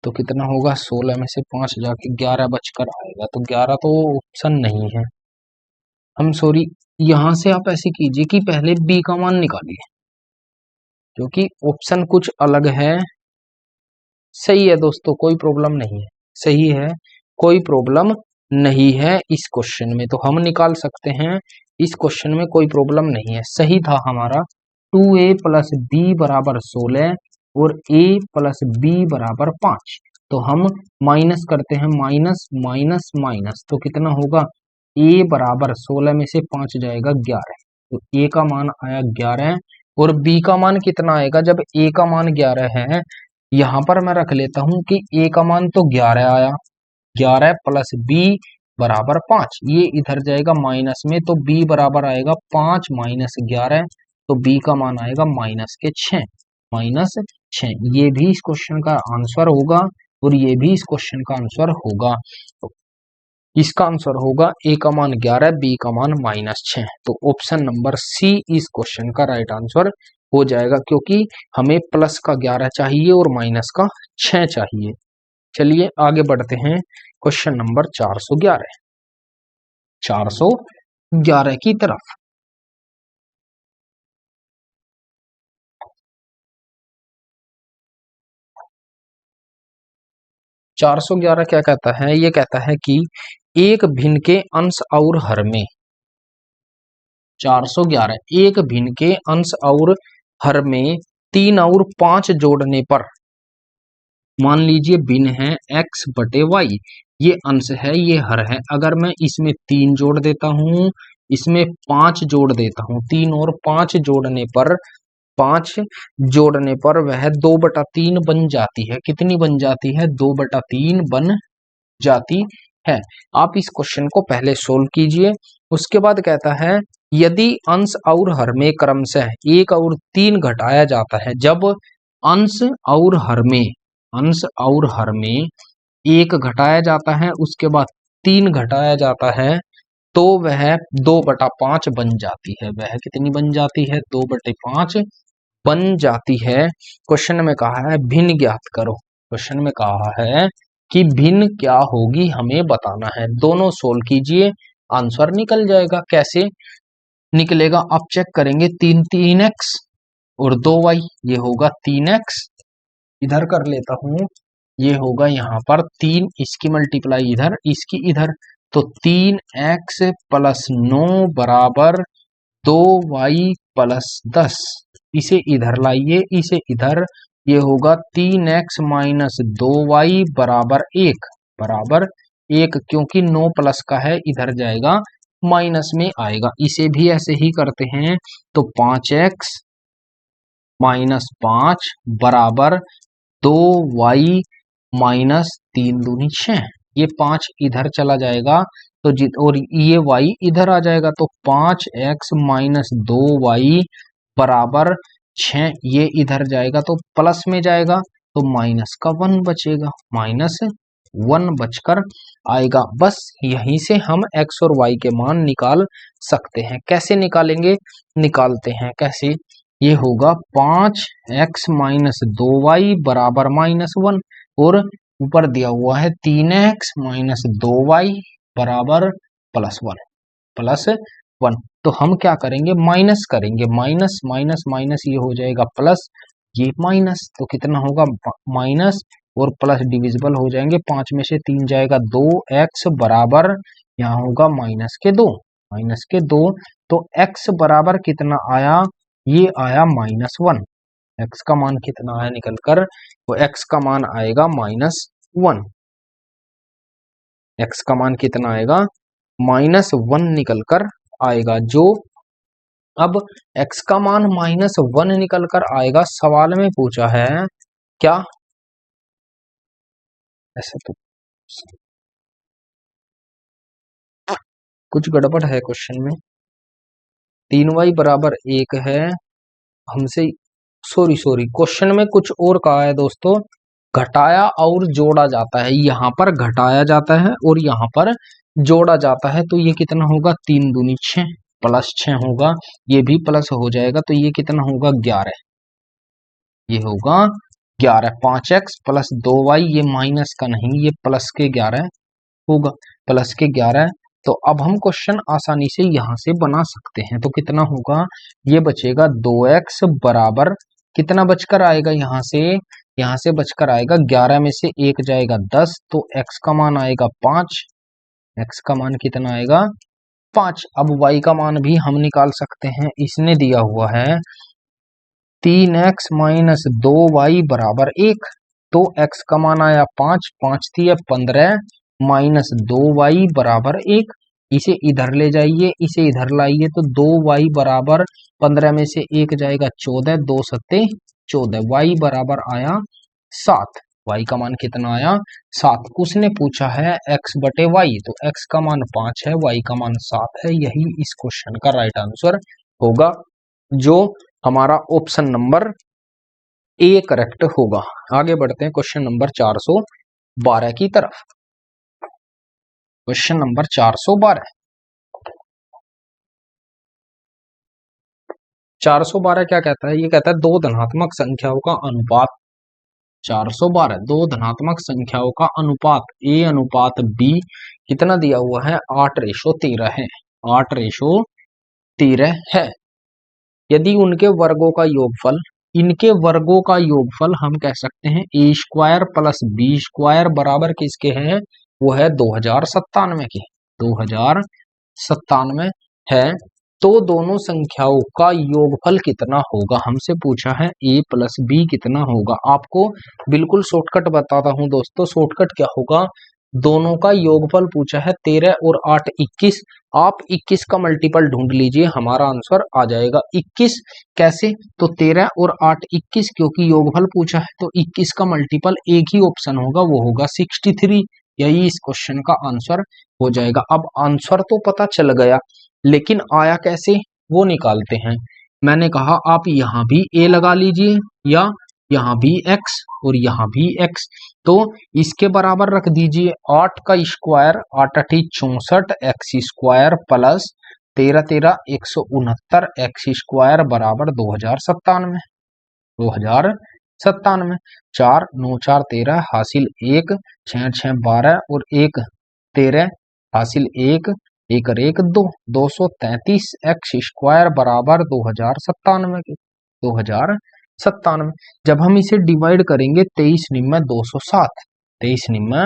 तो कितना होगा? 16 में से 5 जाके 11 बचकर आएगा, तो 11 तो ऑप्शन नहीं है। हम सॉरी, यहां से आप ऐसे कीजिए कि पहले b का मान निकालिए, क्योंकि ऑप्शन कुछ अलग है। सही है दोस्तों, कोई प्रॉब्लम नहीं है, सही है, कोई प्रॉब्लम नहीं है इस क्वेश्चन में, तो हम निकाल सकते हैं। इस क्वेश्चन में कोई प्रॉब्लम नहीं है, सही था हमारा 2a प्लस बी बराबर 16 और a प्लस बी बराबर 5। तो हम माइनस करते हैं, माइनस माइनस माइनस, तो कितना होगा? a बराबर 16 में से 5 जाएगा 11, तो a का मान आया 11 और b का मान कितना आएगा? जब a का मान 11 है, यहां पर मैं रख लेता हूं कि a का मान तो 11 आया, 11 प्लस b बराबर 5, ये इधर जाएगा माइनस में, तो b बराबर आएगा 5 माइनस 11, तो b का मान आएगा माइनस के 6, माइनस 6। ये भी इस क्वेश्चन का आंसर होगा और ये भी इस क्वेश्चन का आंसर होगा। तो इसका आंसर होगा a का मान 11, b का मान माइनस 6। तो ऑप्शन नंबर सी इस क्वेश्चन का राइट आंसर हो जाएगा, क्योंकि हमें प्लस का 11 चाहिए और माइनस का 6 चाहिए। चलिए आगे बढ़ते हैं क्वेश्चन नंबर 411 की तरफ। 411 क्या कहता है? ये कहता है कि एक भिन्न के अंश और हर में, 411 एक भिन्न के अंश और हर में 3 और 5 जोड़ने पर, मान लीजिए भिन्न है x बटे y, ये अंश है ये हर है। अगर मैं इसमें 3 जोड़ देता हूं, इसमें 5 जोड़ देता हूं, 3 और 5 जोड़ने पर, 5 जोड़ने पर वह 2/3 बन जाती है। कितनी बन जाती है? 2/3 बन जाती है। आप इस क्वेश्चन को पहले सोल्व कीजिए। उसके बाद कहता है यदि अंश और हर में क्रमशः 1 और 3 घटाया जाता है, जब अंश और हर में, अंश और हर में 1 घटाया जाता है, उसके बाद 3 घटाया जाता है, तो वह 2/5 बन जाती है। वह कितनी बन जाती है? 2/5 बन जाती है। क्वेश्चन में कहा है भिन्न ज्ञात करो, क्वेश्चन में कहा है कि भिन्न क्या होगी हमें बताना है। दोनों सोल्व कीजिए, आंसर निकल जाएगा। कैसे निकलेगा आप चेक करेंगे। 3x और 2y, ये होगा 3x, इधर कर लेता हूं, ये होगा यहाँ पर 3, इसकी मल्टीप्लाई इधर, इसकी इधर, तो 3x प्लस 9 बराबर 2y प्लस 10, इसे इधर लाइए, इसे इधर, ये होगा 3x माइनस 2y बराबर 1, बराबर 1, क्योंकि 9 प्लस का है, इधर जाएगा माइनस में आएगा। इसे भी ऐसे ही करते हैं, तो 5x माइनस 5 बराबर 2y माइनस 3 दूनी 6, ये 5 इधर चला जाएगा, तो और ये y इधर आ जाएगा, तो 5x माइनस 2y बराबर 6, ये इधर जाएगा तो प्लस में जाएगा, तो माइनस का 1 बचेगा, माइनस 1 बचकर आएगा। बस यहीं से हम x और y के मान निकाल सकते हैं। कैसे निकालेंगे? निकालते हैं कैसे। ये होगा 5x माइनस 2y बराबर -1, और ऊपर दिया हुआ है 3x माइनस 2y बराबर +1, +1। तो हम क्या करेंगे? माइनस करेंगे, माइनस माइनस माइनस, ये हो जाएगा प्लस, ये माइनस, तो कितना होगा? माइनस और प्लस डिविजिबल हो जाएंगे, 5 में से 3 जाएगा, 2x बराबर यहाँ होगा -2, -2, तो x बराबर कितना आया, ये आया -1। x का मान कितना आया निकल कर, तो x का मान आएगा -1। x का मान कितना आएगा, -1 निकल कर आएगा। जो अब x का मान -1 निकल कर आएगा, सवाल में पूछा है क्या, ऐसा तो कुछ गड़बड़ है क्वेश्चन में। 3y बराबर 1 है हमसे, सॉरी क्वेश्चन में कुछ और कहा है दोस्तों, घटाया और जोड़ा जाता है। यहाँ पर घटाया जाता है और यहाँ पर जोड़ा जाता है। तो ये कितना होगा, 3 दूनी 6 प्लस 6 होगा, ये भी प्लस हो जाएगा। तो ये कितना होगा, 11। ये होगा 11। 5x प्लस 2y, ये माइनस का नहीं, ये प्लस के 11 होगा, प्लस के 11। तो अब हम क्वेश्चन आसानी से यहां से बना सकते हैं। तो कितना होगा, ये बचेगा 2x बराबर कितना बचकर आएगा, यहां से बचकर आएगा 11 में से 1 जाएगा 10, तो x का मान आएगा 5। x का मान कितना आएगा, 5। अब y का मान भी हम निकाल सकते हैं, इसने दिया हुआ है 3x माइनस 2y बराबर 1। तो x का मान आया 5, 5 दिया 15 माइनस 2y बराबर 1। इसे इधर ले जाइए, इसे इधर लाइए, तो 2y बराबर 15 में से 1 जाएगा 14, 2 सत्ते 14, y बराबर आया 7। y का मान कितना आया, 7। उसने पूछा है x बटे y, तो x का मान 5 है, y का मान 7 है। यही इस क्वेश्चन का राइट आंसर होगा, जो हमारा ऑप्शन नंबर ए करेक्ट होगा। आगे बढ़ते हैं क्वेश्चन नंबर 412 की तरफ। क्वेश्चन नंबर 412, 412 क्या कहता है, ये कहता है दो धनात्मक संख्याओं का अनुपात। 412 दो धनात्मक संख्याओं का अनुपात a अनुपात b कितना दिया हुआ है, 8:13 है, 8:13 है। यदि उनके वर्गों का योगफल, इनके वर्गों का योगफल हम कह सकते हैं ए स्क्वायर प्लस बी स्क्वायर बराबर किसके हैं, वो है 2097 के, 2097 है। तो दोनों संख्याओं का योगफल कितना होगा, हमसे पूछा है a प्लस बी कितना होगा। आपको बिल्कुल शॉर्टकट बताता हूं दोस्तों, शॉर्टकट क्या होगा, दोनों का योगफल पूछा है 13 और 8 21। आप 21 का मल्टीपल ढूंढ लीजिए, हमारा आंसर आ जाएगा 21। कैसे, तो 13 और 8 21, क्योंकि योगफल पूछा है तो 21 का मल्टीपल एक ही ऑप्शन होगा, वो होगा 63। यही इस क्वेश्चन का आंसर हो जाएगा। अब आंसर तो पता चल गया, लेकिन आया कैसे वो निकालते हैं। मैंने कहा आप यहां भी a लगा लीजिए, या यहां भी x और यहां भी x, तो इसके बराबर रख दीजिए 8 का square 8 8 64 x square plus 13 13 169 x square बराबर 2097, 2097। 4 9 4 13 हासिल 1, 6 6 12 और 1 13 हासिल 1, 1 और 1 2, 233 x स्क्वायर बराबर 2097 के, 2097। जब हम इसे डिवाइड करेंगे 23 निम्न 207, 23 निम्न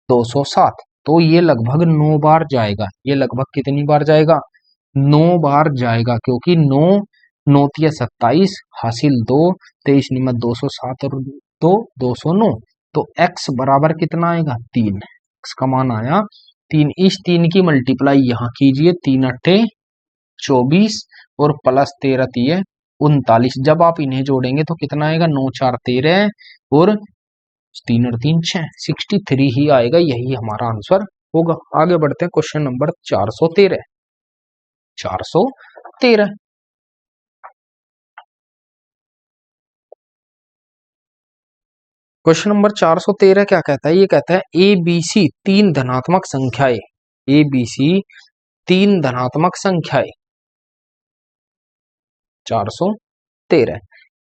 207, तो ये लगभग 9 बार जाएगा। ये लगभग कितनी बार जाएगा, 9 बार जाएगा, क्योंकि 9 9 तिया 27 हासिल 2, 23 निम्न 207 और 2 209। तो x बराबर कितना आएगा, 3। x का मान आया 3। इस 3 की मल्टीप्लाई यहाँ कीजिए, 3 अट्ठे 24 और प्लस 13 तिये 39। जब आप इन्हें जोड़ेंगे तो कितना आएगा, 9 4 13 और 3 और 3 6, 63 ही आएगा। यही हमारा आंसर होगा। आगे बढ़ते हैं क्वेश्चन नंबर 413, 413। क्वेश्चन नंबर 413 क्या कहता है, ये कहता है ए बी सी तीन धनात्मक संख्याएं, ए बी सी तीन धनात्मक संख्याएं, 413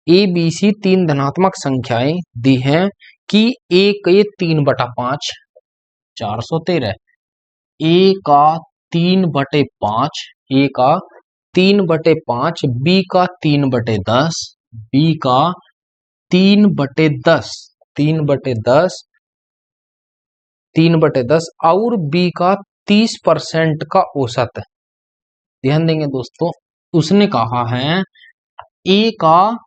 ए बी सी तीन धनात्मक संख्याएं दी हैं कि ए के 3/5, 413 ए का 3/5, ए का 3/5, बी का 3/10, बी का 3/10, 3/10, 3/10 और बी का 30% का औसत, ध्यान देंगे दोस्तों, उसने कहा है ए का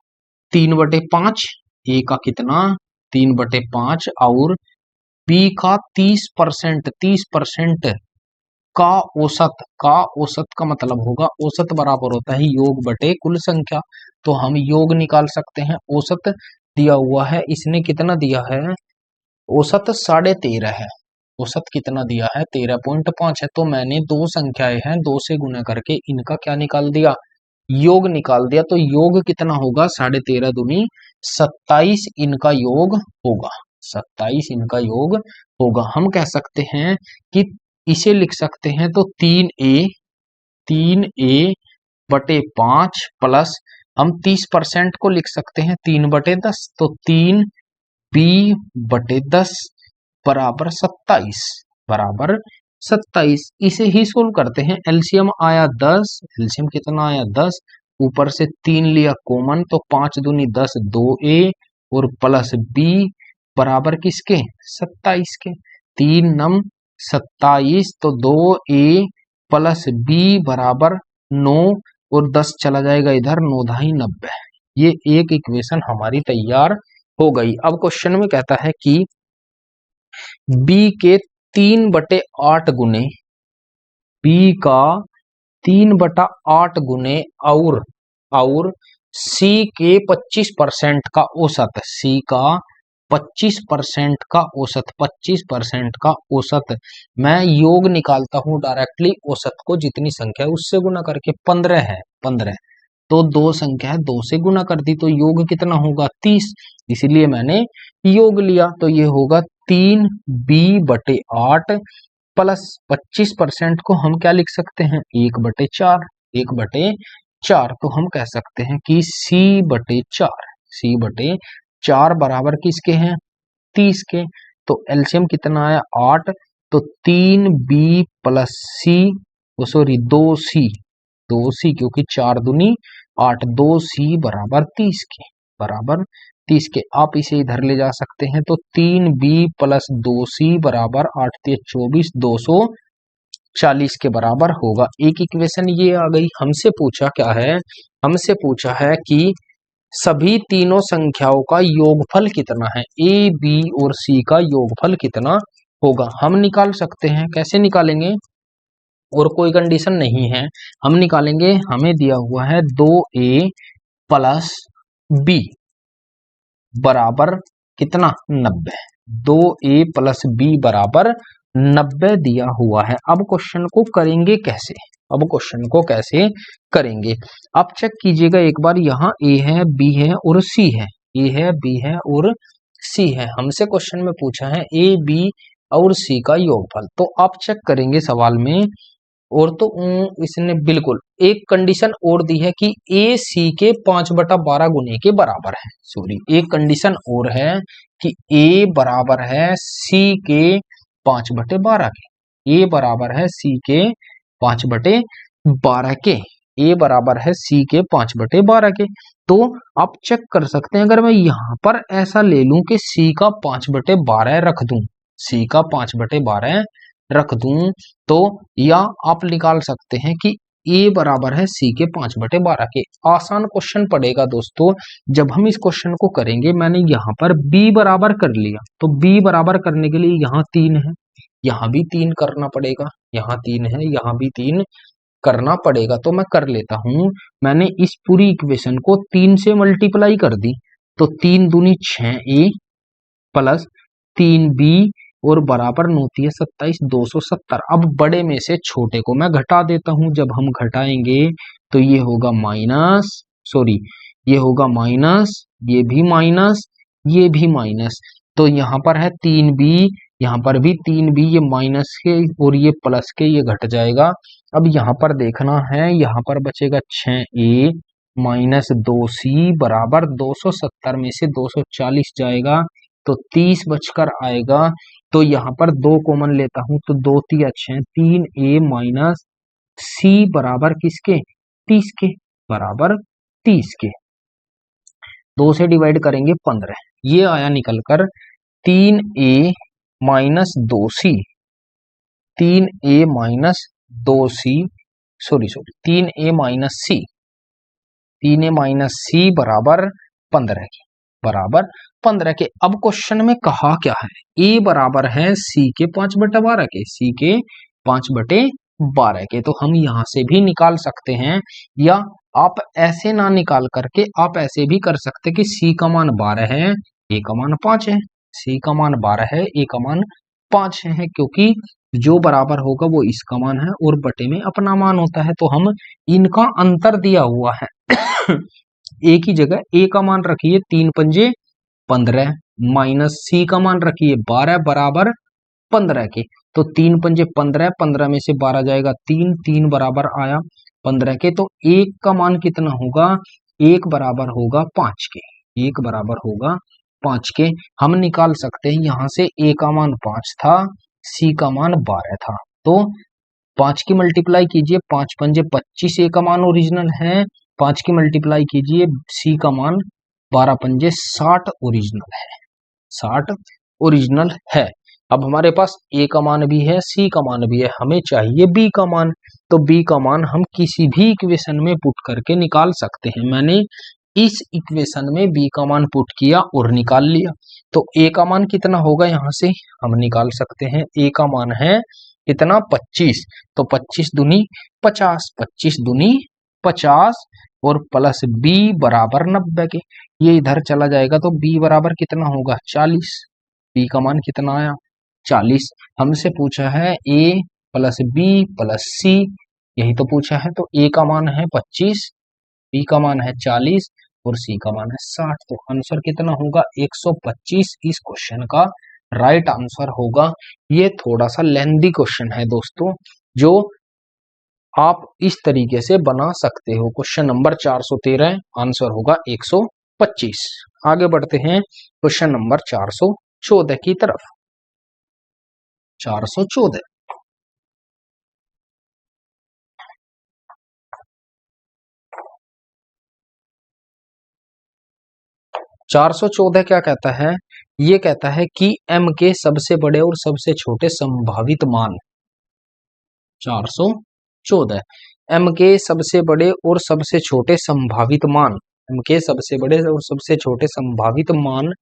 3/5, ए का कितना 3/5 और बी का 30%, 30% का औसत, का औसत का मतलब होगा औसत बराबर होता है योग बटे कुल संख्या। तो हम योग निकाल सकते हैं। औसत दिया हुआ है, इसने कितना दिया है, औसत 13.5 है। औसत कितना दिया है 13.5 है। तो मैंने दो संख्याएं हैं, दो से गुना करके इनका क्या निकाल दिया, योग निकाल दिया। तो योग कितना होगा 13.5 दूनी 27 इनका योग होगा, 27 इनका योग होगा। हम कह सकते हैं कि इसे लिख सकते हैं तो 3a बटे 5 प्लस हम 30% को लिख सकते हैं 3/10, तो 3b बटे 10 बराबर 27, बराबर 27। इसे ही सोल्व करते हैं। एलसीएम आया 10, एलसीएम कितना आया 10, ऊपर से 3 लिया कॉमन, तो 5 दूनी 10, 2a और प्लस b बराबर किसके 27 के, 3 नम 27, तो 2a प्लस b बराबर 9 और 10 चला जाएगा इधर, 9 धाई 90। ये एक इक्वेशन हमारी तैयार हो गई। अब क्वेश्चन में कहता है कि b के 3/8 गुने, b का 3/8 गुने और c के 25% का औसत, c का 25% का औसत, 25% का औसत। मैं योग निकालता हूं डायरेक्टली, औसत को जितनी संख्या है उससे गुना करके, 15 है 15, तो दो संख्या है 2 से गुना कर दी, तो योग कितना होगा 30, इसीलिए मैंने योग लिया। तो ये होगा 3b/8 प्लस 25% को हम क्या लिख सकते हैं 1/4, 1/4। तो हम कह सकते हैं कि c/4 बराबर किसके हैं 30 के। तो एलसीएम कितना आया 8, तो 3b प्लस सी, सॉरी 2c क्योंकि 4 दूनी 8, 2c बराबर 30 के, बराबर 30 के। आप इसे इधर ले जा सकते हैं, तो 3b प्लस 2c बराबर 8 3 24, 240 के बराबर होगा। एक इक्वेशन ये आ गई। हमसे पूछा क्या है, हमसे पूछा है कि सभी तीनों संख्याओं का योगफल कितना है, ए बी और सी का योगफल कितना होगा। हम निकाल सकते हैं, कैसे निकालेंगे, और कोई कंडीशन नहीं है, हम निकालेंगे। हमें दिया हुआ है 2a प्लस b बराबर कितना 90, 2a प्लस b बराबर 90 दिया हुआ है। अब क्वेश्चन को करेंगे कैसे, अब क्वेश्चन को कैसे करेंगे, आप चेक कीजिएगा एक बार। यहाँ a है, b है और c है, a है, b है और c है। हमसे क्वेश्चन में पूछा है a b और c का योगफल। तो आप चेक करेंगे सवाल में, और तो इसने बिल्कुल एक कंडीशन और दी है कि ए सी के 5/12 गुने के बराबर है। सॉरी, एक कंडीशन और है कि ए बराबर है सी के 5/12 के, ए बराबर है सी के 5/12 के, ए बराबर है सी के 5/12 के। तो आप चेक कर सकते हैं, अगर मैं यहां पर ऐसा ले लूं कि सी का 5/12 रख दूं, सी का 5/12 रख दूं, तो या आप निकाल सकते हैं कि a बराबर है c के 5/12 के। आसान क्वेश्चन पड़ेगा दोस्तों जब हम इस क्वेश्चन को करेंगे। मैंने यहाँ पर b बराबर कर लिया, तो b बराबर करने के लिए यहाँ 3 है, यहाँ भी 3 करना पड़ेगा, यहाँ 3 है, यहाँ भी 3 करना पड़ेगा। तो मैं कर लेता हूं, मैंने इस पूरी इक्वेशन को 3 से मल्टीप्लाई कर दी, तो 3 दूनी 6a प्लस 3b और बराबर 9 3 27, 270। अब बड़े में से छोटे को मैं घटा देता हूं, जब हम घटाएंगे तो ये होगा माइनस, सॉरी ये होगा माइनस, ये भी माइनस, ये भी माइनस। तो यहाँ पर है 3b, यहाँ पर भी 3b, ये माइनस के और ये प्लस के, ये घट जाएगा। अब यहाँ पर देखना है, यहाँ पर बचेगा 6a माइनस 2c बराबर 270 में से 240 जाएगा, तो 30 बचकर आएगा। तो यहाँ पर 2 कॉमन लेता हूं, तो 2 3 6, 3a माइनस c बराबर किसके 30 के, बराबर 30 के। 2 से डिवाइड करेंगे 15, ये आया निकलकर 3a minus 2c, 3a minus 2c sorry 3a-c, 3a-c बराबर 15 के, बराबर 15 के। अब क्वेश्चन में कहा क्या है, a बराबर है c के 5/12 के, c के 5/12 के। तो हम यहां से भी निकाल सकते हैं, या आप ऐसे ना निकाल करके आप ऐसे भी कर सकते कि c का मान 12 है, a का मान 5 है, c का मान 12 है, a का मान 5 है, क्योंकि जो बराबर होगा वो इसका मान है और बटे में अपना मान होता है। तो हम इनका अंतर दिया हुआ है a की जगह a का मान रखिए 3×5 = 15 माइनस c का मान रखिए 12 बराबर 15 के। तो 3×5 = 15, 15 में से 12 जाएगा 3, 3 बराबर आया 15 के। तो 1 का मान कितना होगा, 1 बराबर होगा 5 के, 1 बराबर होगा 5 के। हम निकाल सकते हैं यहां से a का मान 5 था, c का मान 12 था। तो 5 की मल्टीप्लाई कीजिए, 5×5 = 25, a का मान ओरिजिनल है, 5 की मल्टीप्लाई कीजिए, c का मान 12×5 = 60 ओरिजिनल है, 60 ओरिजिनल है। अब हमारे पास a का मान भी है, c का मान भी है, हमें चाहिए b का मान। तो b का मान हम किसी भी इक्वेशन में पुट करके निकाल सकते हैं। मैंने इस इक्वेशन में b का मान पुट किया और निकाल लिया। तो a का मान कितना होगा, यहां से हम निकाल सकते हैं। a का मान है कितना, 25। तो 25 दूनी 50, 25 दूनी 50 और प्लस b बराबर 90 के। ये इधर चला जाएगा तो b बराबर कितना होगा, 40। b का मान कितना आया, 40। हमसे पूछा है a + b + c, यही तो पूछा है। तो a का मान है 25, b का मान है 40 और c का मान है 60। तो आंसर कितना होगा, 125 इस क्वेश्चन का राइट आंसर होगा। ये थोड़ा सा लेंथी क्वेश्चन है दोस्तों, जो आप इस तरीके से बना सकते हो। क्वेश्चन नंबर 413, आंसर होगा 125। आगे बढ़ते हैं क्वेश्चन नंबर 414 की तरफ। 414 414 क्या कहता है, ये कहता है कि m के सबसे बड़े और सबसे छोटे संभावित मान। 414 m के सबसे बड़े और सबसे छोटे संभावित मान, m के सबसे बड़े और सबसे छोटे संभावित मान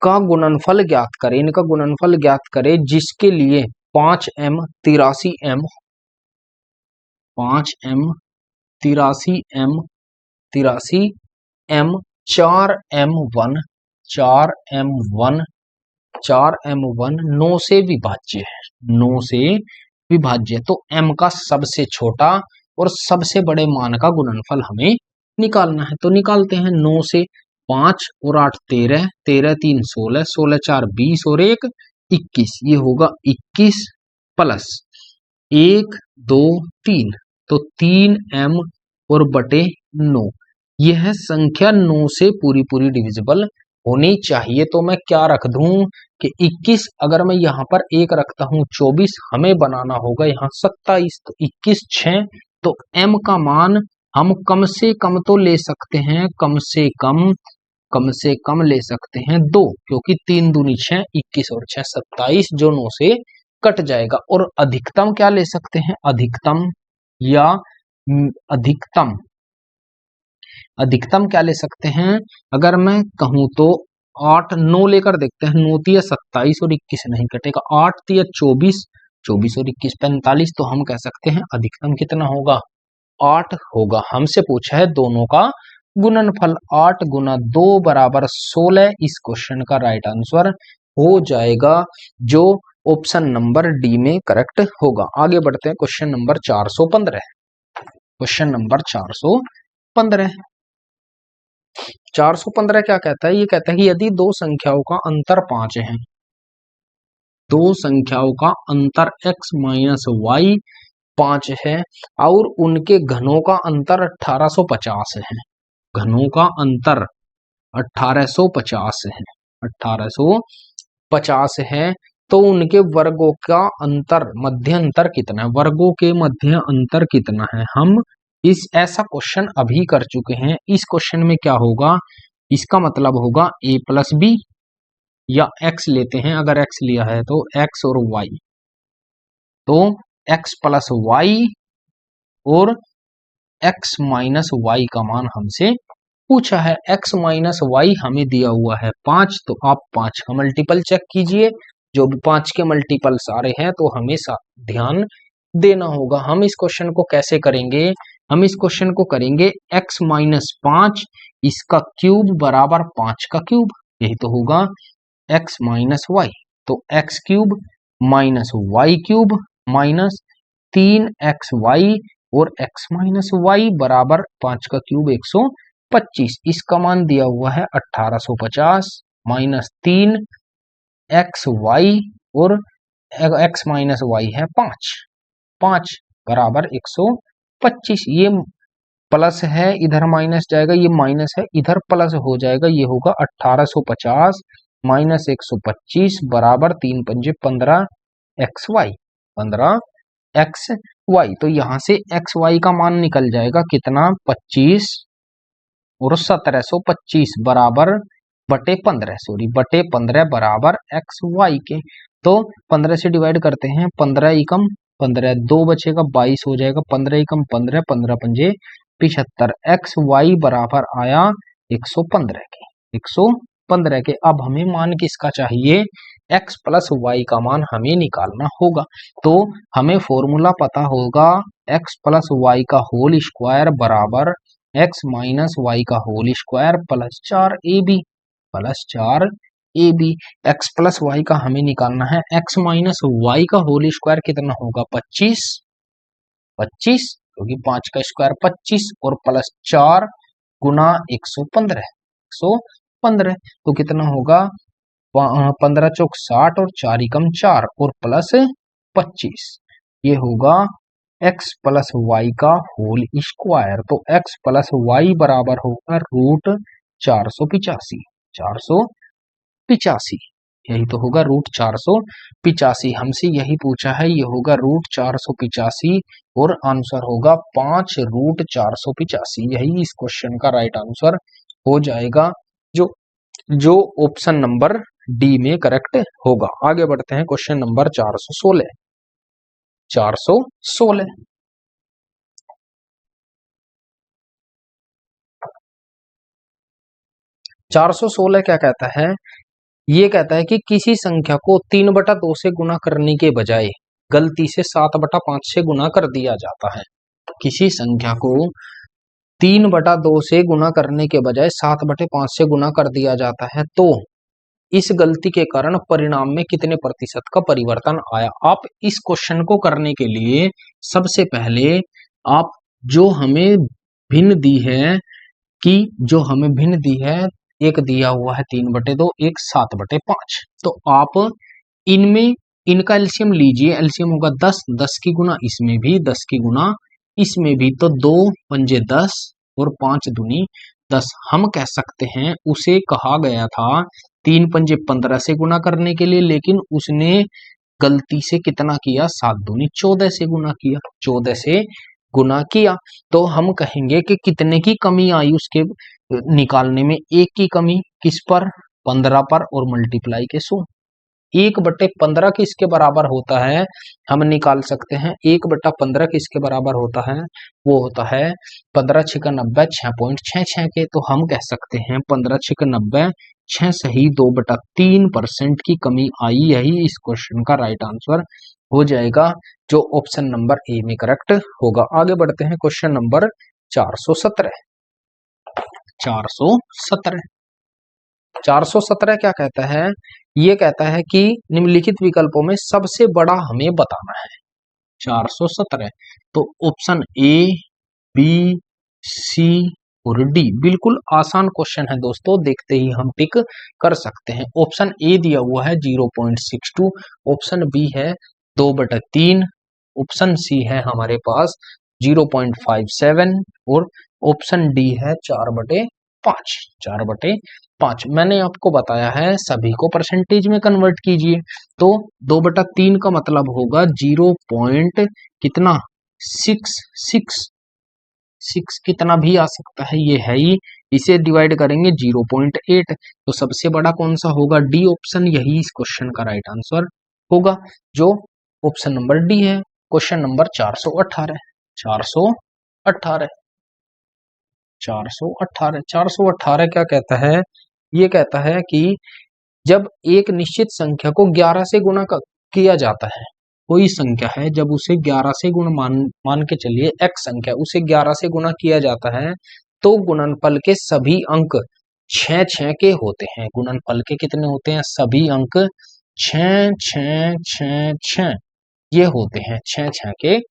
का गुणनफल ज्ञात करें, इनका गुणनफल ज्ञात करें, जिसके लिए 5m 83m 5m 83m 83m 4m1 4m1 4m1 9 से विभाज्य है, 9 से विभाज्य। तो m का सबसे छोटा और सबसे बड़े मान का गुणनफल हमें निकालना है। तो निकालते हैं, 9 से 5 और 8 13, 13 3 16, 16 4 20 और 1 21। ये होगा 21 प्लस 1 2 3, तो 3m और बटे 9। यह संख्या 9 से पूरी पूरी डिविजिबल होनी चाहिए। तो मैं क्या रख दूं कि 21, अगर मैं यहाँ पर 1 रखता हूं 24, हमें बनाना होगा यहाँ 27। तो 21 6, तो m का मान हम कम से कम तो ले सकते हैं, कम से कम ले सकते हैं 2, क्योंकि 3 दूनी 6, 21 और 6 27, जो 9 से कट जाएगा। और अधिकतम क्या ले सकते हैं, अधिकतम या अधिकतम क्या ले सकते हैं, अगर मैं कहूं तो 8 9 लेकर देखते हैं। 9 तिया 27 और 21 नहीं कटेगा, 8 तिया 24, 24 और 21 45। तो हम कह सकते हैं अधिकतम कितना होगा, 8 होगा। हमसे पूछा है दोनों का गुणनफल, 8 गुना 2 बराबर 16। इस क्वेश्चन का राइट आंसर हो जाएगा, जो ऑप्शन नंबर डी में करेक्ट होगा। आगे बढ़ते हैं क्वेश्चन नंबर 415। क्वेश्चन नंबर 415 क्या कहता है, ये कहता है कि यदि दो संख्याओं का अंतर 5 है, दो संख्याओं का अंतर x माइनस वाई 5 है और उनके घनों का अंतर 1850 है, घनों का अंतर 1850 है, 1850 है, तो उनके वर्गों का अंतर, मध्य अंतर कितना है, वर्गों के मध्य अंतर कितना है। हम इस ऐसा क्वेश्चन अभी कर चुके हैं। इस क्वेश्चन में क्या होगा, इसका मतलब होगा a प्लस बी, या x लेते हैं, अगर x लिया है तो x और y, तो x प्लस वाई और x माइनस वाई का मान हमसे पूछा है। x माइनस वाई हमें दिया हुआ है 5, तो आप 5 का मल्टीपल चेक कीजिए। जो भी 5 के मल्टीपल सारे हैं तो हमें ध्यान देना होगा। हम इस क्वेश्चन को कैसे करेंगे? हम इस क्वेश्चन को करेंगे x माइनस 5 इसका क्यूब बराबर 5 का क्यूब, यही तो होगा x माइनस वाई। तो x cube minus y cube minus 3xy और x माइनस वाई बराबर 5 का क्यूब 125। इसका मान दिया हुआ है 1850 माइनस 3xy और x माइनस वाई है 5 बराबर 125। ये प्लस है, इधर माइनस जाएगा, ये माइनस है, इधर प्लस हो जाएगा, ये होगा 1850 माइनस 125 बराबर 3 पंजे 15 xy 15 xy। तो यहां से xy का मान निकल जाएगा कितना? 25 और 1725 बराबर बटे 15, सॉरी बटे 15 बराबर xy के। तो 15 से डिवाइड करते हैं, 15 एकम 15, 2 बचेगा 22 हो जाएगा, 15 एकम 15, 15 पंजे 75, xy बराबर आया 115 के, 115 के। अब हमें मान किसका चाहिए? x प्लस वाई का मान हमें निकालना होगा। तो हमें फॉर्मूला पता होगा x प्लस वाई का होल स्क्वायर बराबर x माइनस वाई का whole square plus 4ab plus 4ab। x plus y का हमें निकालना है, x माइनस वाई का होल स्क्वायर कितना होगा? 25 क्योंकि 5 का स्क्वायर 25 और प्लस 4 गुना 115 तो कितना होगा? 15 चौक 60 और 4 एकम 4 और प्लस 25, ये होगा x प्लस वाई का होल स्क्वायर। तो x प्लस वाई बराबर होगा रूट 485, यही तो होगा रूट 485। हमसे यही पूछा है, ये होगा रूट 485 और आंसर होगा 5 रूट 485। यही इस क्वेश्चन का राइट आंसर हो जाएगा, जो ऑप्शन नंबर डी में करेक्ट होगा। आगे बढ़ते हैं क्वेश्चन नंबर 416। 416 क्या कहता है? ये कहता है कि किसी संख्या को 3/2 से गुणा करने के बजाय गलती से 7/5 से गुणा कर दिया जाता है। किसी संख्या को 3/2 से गुणा करने के बजाय 7/5 से गुणा कर दिया जाता है, तो इस गलती के कारण परिणाम में कितने प्रतिशत का परिवर्तन आया? आप इस क्वेश्चन को करने के लिए सबसे पहले आप जो हमें भिन्न दी है एक दिया हुआ है 3/2, एक 7/5, तो आप इनमें इनका एलसीएम लीजिए। एलसीएम होगा 10 की गुना इसमें भी, 10 की गुना इसमें भी, तो 2 पंजे 10 और 5 दूनी 10। हम कह सकते हैं उसे कहा गया था 3 पंजे 15 से गुना करने के लिए, लेकिन उसने गलती से कितना किया? 7 दूनी 14 से गुना किया, 14 से गुना किया। तो हम कहेंगे कि कितने की कमी आई उसके निकालने में? 1 की कमी, किस पर? 15 पर, और मल्टीप्लाई के 100। 1/15 किसके बराबर होता है? हम निकाल सकते हैं 1/15 किसके बराबर होता है? वो होता है 15 छिका 90, 6.66 के। तो हम कह सकते हैं 15 छिका 90, 6 सही 2/3% की कमी आई। यही इस क्वेश्चन का राइट आंसर हो जाएगा, जो ऑप्शन नंबर ए में करेक्ट होगा। आगे बढ़ते हैं क्वेश्चन नंबर 417। 417 क्या कहता है? ये कहता है कि निम्नलिखित विकल्पों में सबसे बड़ा हमें बताना है। 417 तो ऑप्शन ए, बी, सी और डी। बिल्कुल आसान क्वेश्चन है दोस्तों, देखते ही हम टिक कर सकते हैं। ऑप्शन ए दिया हुआ है 0.62, ऑप्शन बी है 2/3, ऑप्शन सी है हमारे पास 0.57 और ऑप्शन डी है 4/5। मैंने आपको बताया है सभी को परसेंटेज में कन्वर्ट कीजिए। तो 2/3 का मतलब होगा 0. कितना 6 कितना भी आ सकता है, ये है ही। इसे डिवाइड करेंगे 0.8, तो सबसे बड़ा कौन सा होगा? D option. यही इस क्वेश्चन का राइट आंसर होगा, जो ऑप्शन नंबर डी है। Question number 418। 418। 418 418 क्या कहता है? ये कहता है कि जब एक निश्चित संख्या को 11 से गुणा किया जाता है, कोई संख्या है जब उसे 11 से गुणा मान के चलिए x संख्या, उसे 11 से गुणा किया जाता है तो गुणनफल के सभी अंक 6 के होते हैं। गुणनफल के कितने होते हैं? सभी अंक 6 6 6 6 ये होते हैं, 6 के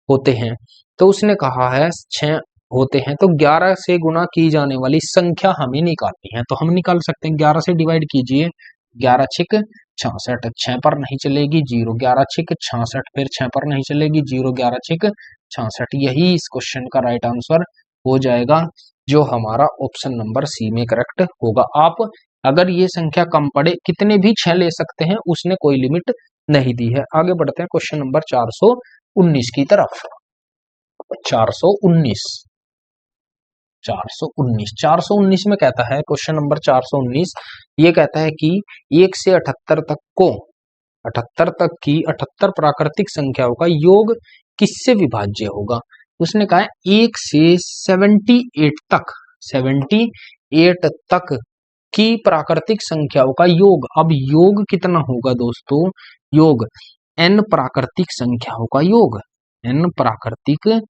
होते हैं। तो उसने कहा है 6 होते हैं तो 11 से गुणा की जाने वाली संख्या हमें निकालनी है। तो हम निकाल सकते हैं, 11 से डिवाइड कीजिए, 11 छिक 66, 6 पर नहीं चलेगी, 0, 11 छिक 66, फिर 6 पर नहीं चलेगी, 0, 11 छिक 66। यही इस क्वेश्चन का राइट आंसर हो जाएगा, जो हमारा ऑप्शन नंबर सी में करेक्ट होगा। आप अगर ये संख्या कम पड़े, कितने भी 6 ले सकते हैं, उसने कोई लिमिट नहीं दी है। आगे बढ़ते हैं क्वेश्चन नंबर 419 की तरफ। 419 419 में कहता है, क्वेश्चन नंबर 419 ये कहता है कि 1 से 78 तक को 78 तक की 78 प्राकृतिक संख्याओं का योग किससे विभाज्य होगा? उसने कहा है 1 से 78 तक की प्राकृतिक संख्याओं का योग। अब योग कितना होगा दोस्तों? योग n प्राकृतिक संख्याओं का योग, n प्राकृतिक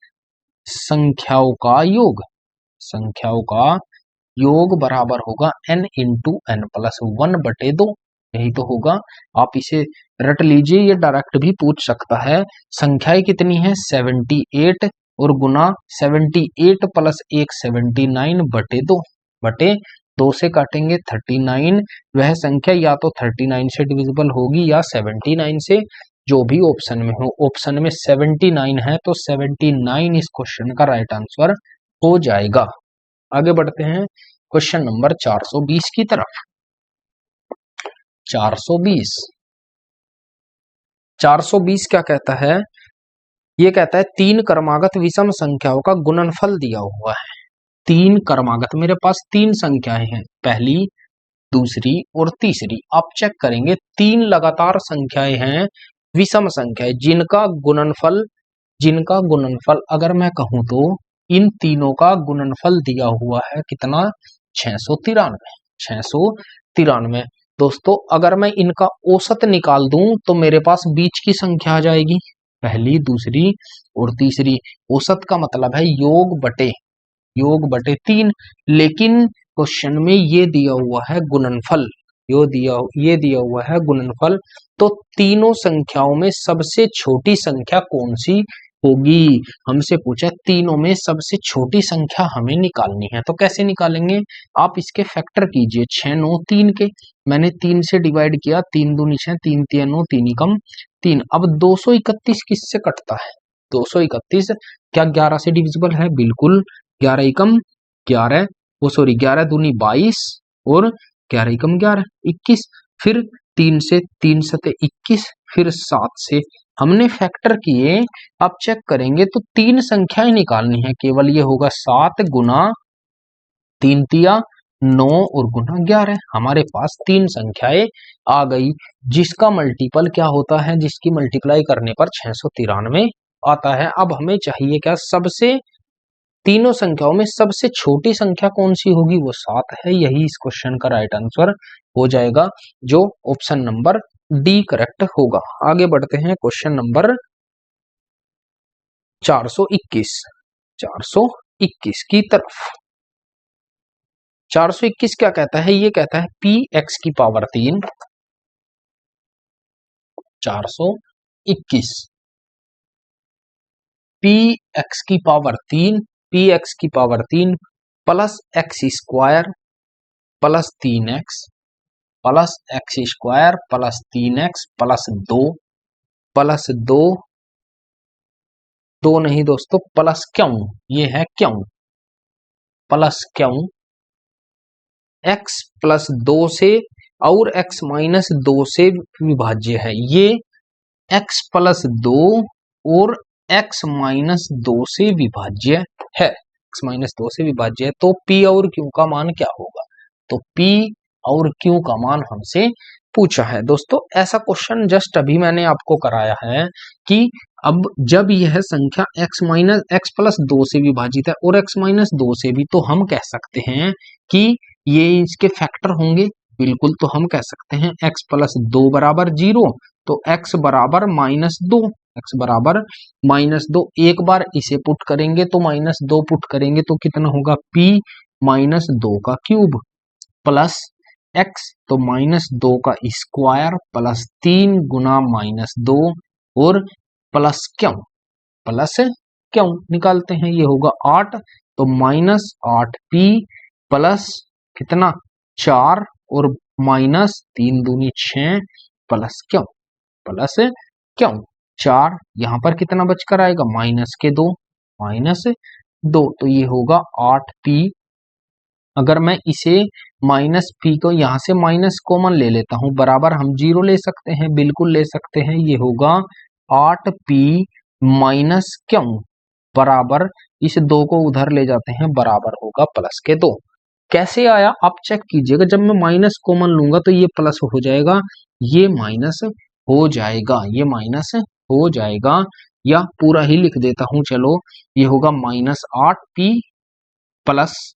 संख्याओं का योग बराबर होगा n इंटू n प्लस 1/2। यही तो होगा। आप इसे रट लीजिए, ये डायरेक्ट भी पूछ सकता है। संख्याएं कितनी है? 78 और गुना 78 प्लस 1 79/2 बटे 2 से काटेंगे 39। वह संख्या या तो 39 से डिविजिबल होगी या 79 से, जो भी ऑप्शन में हो। ऑप्शन में 79 है तो 79 इस क्वेश्चन का राइट आंसर हो जाएगा। आगे बढ़ते हैं क्वेश्चन नंबर 420 की तरफ। 420 क्या कहता है? ये कहता है 3 क्रमागत विषम संख्याओं का गुणनफल दिया हुआ है। 3 क्रमागत, मेरे पास 3 संख्याएं हैं, पहली, दूसरी और तीसरी। आप चेक करेंगे 3 लगातार संख्याएं हैं, विषम संख्याएं, जिनका गुणनफल अगर मैं कहूं तो इन तीनों का गुणनफल दिया हुआ है कितना? 693। दोस्तों अगर मैं इनका औसत निकाल दूं तो मेरे पास बीच की संख्या आ जाएगी, पहली, दूसरी और तीसरी। औसत का मतलब है योग बटे 3, लेकिन क्वेश्चन में ये दिया हुआ है गुणनफल, ये दिया हुआ है गुणनफल। तो तीनों संख्याओं में सबसे छोटी संख्या कौन सी होगी? हमसे पूछा तीनों में सबसे छोटी संख्या हमें निकालनी है। तो कैसे निकालेंगे? आप इसके फैक्टर कीजिए, 6 9 3 के। मैंने 3 से डिवाइड किया, 3 दूनी 6, 3 3 9, 3 एकम 3। अब 231 किससे कटता है? 231 क्या 11 से डिविजिबल है? बिल्कुल। 11 एकम 11, 11 दूनी 22 और 11 एकम 11 21। फिर 3 से 3 सते 21, फिर 7 से हमने फैक्टर किए। आप चेक करेंगे तो 3 संख्याएं निकालनी है केवल। ये होगा 7 गुना 3 तिया 9 और गुना 11। हमारे पास 3 संख्याएं आ गई, जिसका मल्टीपल क्या होता है? जिसकी मल्टीप्लाई करने पर 693 आता है। अब हमें चाहिए क्या? तीनों संख्याओं में सबसे छोटी संख्या कौन सी होगी? वो 7 है। यही इस क्वेश्चन का राइट आंसर हो जाएगा, जो ऑप्शन नंबर डी करेक्ट होगा। आगे बढ़ते हैं क्वेश्चन नंबर 421 की तरफ। 421 क्या कहता है? ये कहता है पी एक्स की पावर 3, 421 पी एक्स की power 3 plus x square plus 3x plus x square plus 3x plus 2 नहीं दोस्तों, प्लस क्यों, ये है क्यों, प्लस क्यों x प्लस 2 से और x माइनस 2 से विभाज्य है। ये x प्लस 2 और x माइनस 2 से विभाज्य है, x माइनस 2 से विभाज्य है। तो p और q का मान क्या होगा? तो p और q का मान हमसे पूछा है। दोस्तों ऐसा क्वेश्चन जस्ट अभी मैंने आपको कराया है कि अब जब यह संख्या x माइनस एक्स प्लस 2 से विभाजित है और x माइनस 2 से भी, तो हम कह सकते हैं कि ये इसके फैक्टर होंगे। बिल्कुल, तो हम कह सकते हैं x प्लस 2 बराबर 0, तो x बराबर -2, x बराबर -2। एक बार इसे पुट करेंगे तो -2 पुट करेंगे तो कितना होगा, p -2 का क्यूब प्लस x, तो -2 का स्क्वायर प्लस 3 गुना -2 और प्लस क्यों निकालते हैं, ये होगा 8, तो -8p प्लस कितना 4 और -3 दूनी 6 प्लस क्यों 4, यहां पर कितना बचकर आएगा -2, तो ये होगा 8p। अगर मैं इसे -p को यहां से माइनस कॉमन ले लेता हूं, बराबर हम 0 ले सकते हैं, बिल्कुल ले सकते हैं, ये होगा 8p माइनस क्यों बराबर, इस 2 को उधर ले जाते हैं, बराबर होगा प्लस के 2। कैसे आया आप चेक कीजिएगा, जब मैं माइनस कॉमन लूंगा तो ये प्लस हो जाएगा, ये माइनस हो जाएगा, ये माइनस हो जाएगा, या पूरा ही लिख देता हूं, चलो ये होगा -8p प्लस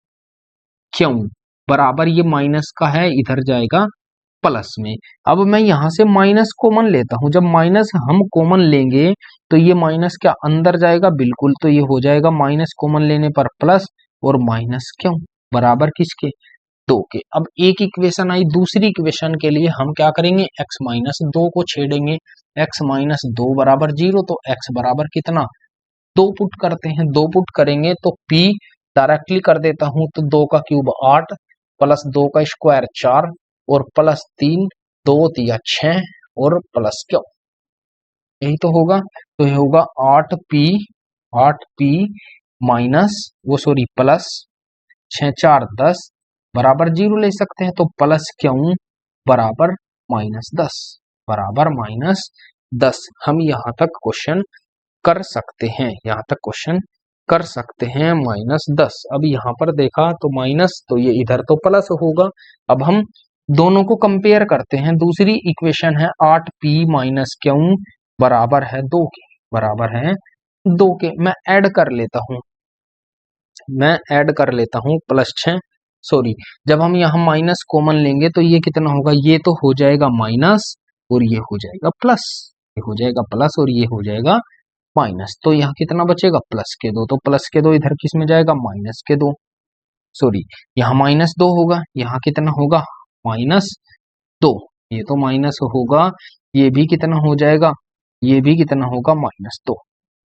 क्यों बराबर, ये माइनस का है इधर जाएगा प्लस में। अब मैं यहां से माइनस कॉमन लेता हूं, जब माइनस हम कॉमन लेंगे तो ये माइनस क्या अंदर जाएगा, बिल्कुल, तो ये हो जाएगा माइनस कॉमन लेने पर प्लस और माइनस क्यों बराबर किसके, 2 के। अब एक इक्वेशन आई, दूसरी इक्वेशन के लिए हम क्या करेंगे, x माइनस 2 को छेड़ेंगे, x माइनस 2 बराबर 0, तो x बराबर कितना 2 पुट करते हैं, 2 पुट करेंगे तो p डायरेक्टली कर देता हूं, तो 2 का क्यूब 8 प्लस 2 का स्क्वायर 4 और प्लस 3, 2 तिया 6 और प्लस क्यों, यही तो होगा, तो ये होगा 8p माइनस वो सॉरी प्लस 6 4 10 बराबर 0 ले सकते हैं, तो प्लस क्यों बराबर -10 बराबर -10। हम यहां तक क्वेश्चन कर सकते हैं, यहां तक क्वेश्चन कर सकते हैं -10। अब यहां पर देखा तो माइनस, तो ये इधर तो प्लस होगा। अब हम दोनों को कंपेयर करते हैं, दूसरी इक्वेशन है 8p माइनस क्यों बराबर है 2 के, बराबर है 2 के। मैं ऐड कर लेता हूं +6, सॉरी, जब हम यहाँ माइनस कॉमन लेंगे तो ये कितना होगा, ये तो हो जाएगा माइनस और ये हो जाएगा प्लस, ये हो जाएगा प्लस और ये हो जाएगा माइनस, तो यहाँ कितना बचेगा +2, तो +2 इधर किस में जाएगा -2, सॉरी यहाँ -2 होगा, यहाँ कितना होगा -2, ये तो माइनस होगा, ये भी कितना हो जाएगा, ये भी कितना होगा -2,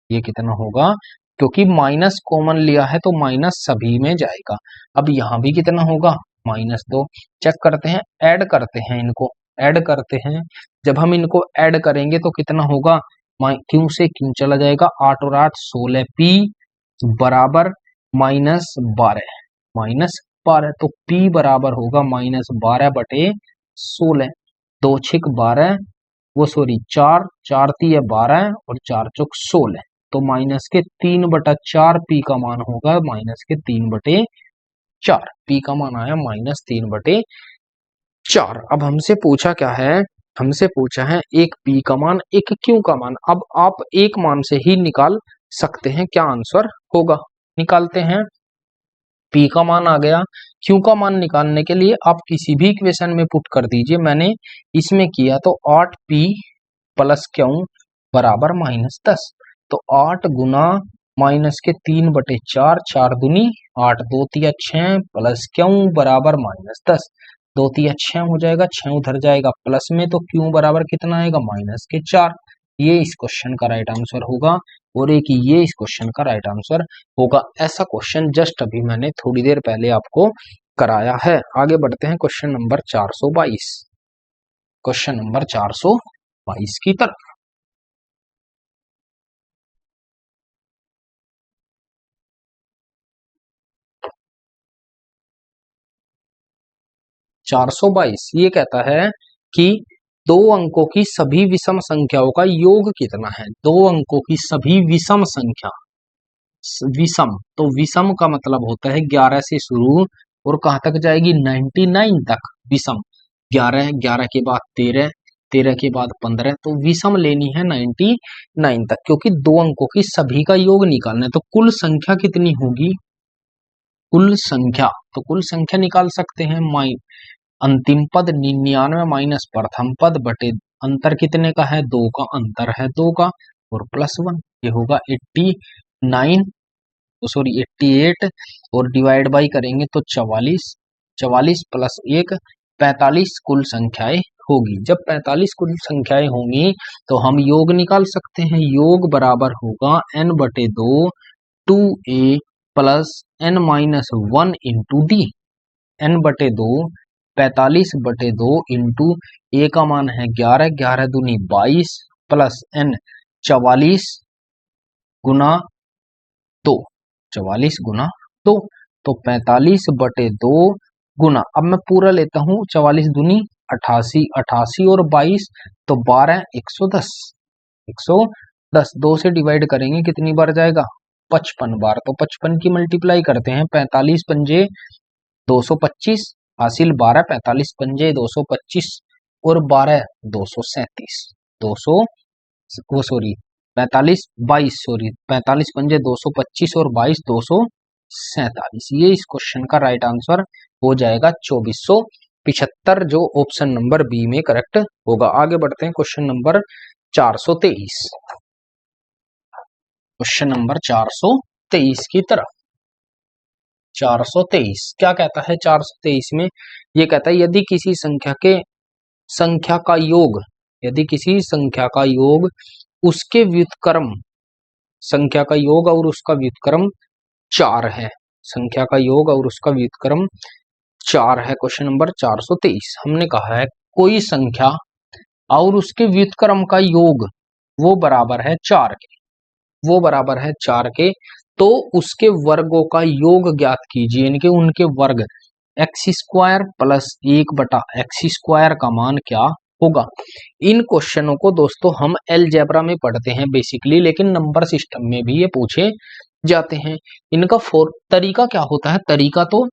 ये कितना होगा, क्योंकि माइनस कॉमन लिया है तो माइनस सभी में जाएगा। अब यहाँ भी कितना होगा -2, चेक करते हैं, ऐड करते हैं, इनको ऐड करते हैं, जब हम इनको ऐड करेंगे तो कितना होगा, क्यों से क्यों चला जाएगा, 8 और 8 16p बराबर -12, तो p बराबर होगा -12 बटे 16, 2 6 12, वो सॉरी 4 4 3 12 और 4 चौक 16, तो -3/4 p का मान होगा -3/4, p का मान आया -3/4। अब हमसे पूछा क्या है, हमसे पूछा है एक p का मान एक q का मान। अब आप एक मान से ही निकाल सकते हैं क्या आंसर होगा, निकालते हैं। p का मान आ गया, q का मान निकालने के लिए आप किसी भी इक्वेशन में पुट कर दीजिए, मैंने इसमें किया तो 8p प्लस क्यों बराबर -10, तो 8 गुना -3/4, 4 दूनी 8, 2 तिया 6 प्लस क्यों बराबर -10, 2 तिया 6 हो जाएगा, 6 उधर जाएगा प्लस में, तो क्यों बराबर कितना आएगा -4। ये इस क्वेश्चन का राइट आंसर होगा और एक ये इस क्वेश्चन का राइट आंसर होगा। ऐसा क्वेश्चन जस्ट अभी मैंने थोड़ी देर पहले आपको कराया है। आगे बढ़ते हैं क्वेश्चन नंबर 422, क्वेश्चन नंबर 422 की तरफ। ये कहता है कि 2 अंकों की सभी विषम संख्याओं का योग कितना है। 2 अंकों की सभी विषम संख्या, विषम, तो विषम का मतलब होता है 11 से शुरू और कहां तक जाएगी 99 तक विषम। 11, 11 के बाद 13, 13 के बाद 15, तो विषम लेनी है 99 तक, क्योंकि दो अंकों की सभी का योग निकालना है। तो कुल संख्या कितनी होगी, कुल संख्या, तो कुल संख्या निकाल सकते हैं, अंतिम पद 99 माइनस प्रथम पद बटे अंतर कितने का है, 2 का, अंतर है 2 का, और +1, ये होगा 89, सॉरी 88, और डिवाइड बाई करेंगे तो 44, 44 + 1 45 कुल संख्याएं होगी। जब 45 कुल संख्याएं होंगी तो हम योग निकाल सकते हैं। योग बराबर होगा n/2 2a + n-1 into D. n/2 45/2 into ए का मान है 11, 11 दूनी 22 प्लस n 44 गुना 2, 44 गुना 2, तो 45/2 गुना, अब मैं पूरा लेता हूं, 44 दूनी 88, 88 और 22 तो 12, 110, 110, 2 से डिवाइड करेंगे कितनी बार जाएगा, 55 बार, तो 55 की मल्टीप्लाई करते हैं, 45 पंजे 225, हासिल 12, 45 पंजे 225 और 12 237, 200 वो सॉरी 45 22 सॉरी 45 पंजे 225 और 22 247, ये इस क्वेश्चन का राइट आंसर हो जाएगा 2475, जो ऑप्शन नंबर बी में करेक्ट होगा। आगे बढ़ते हैं क्वेश्चन नंबर 423, क्वेश्चन नंबर 423 की तरफ। 423 क्या कहता है, 423 में ये कहता है यदि किसी संख्या का योग, यदि किसी संख्या का योग उसके व्युत्क्रम, संख्या का योग और उसका व्युत्क्रम 4 है, संख्या का योग और उसका व्युत्क्रम 4 है। क्वेश्चन नंबर 423 हमने कहा है कोई संख्या और उसके व्युत्क्रम का योग वो बराबर है 4 के, वो बराबर है 4 के, तो उसके वर्गों का योग ज्ञात कीजिए, इनके उनके वर्ग, x² + 1/x² का मान क्या होगा। इन क्वेश्चनों को दोस्तों हम अलजेब्रा में पढ़ते हैं बेसिकली, लेकिन नंबर सिस्टम में भी ये पूछे जाते हैं। इनका तरीका क्या होता है, तरीका तो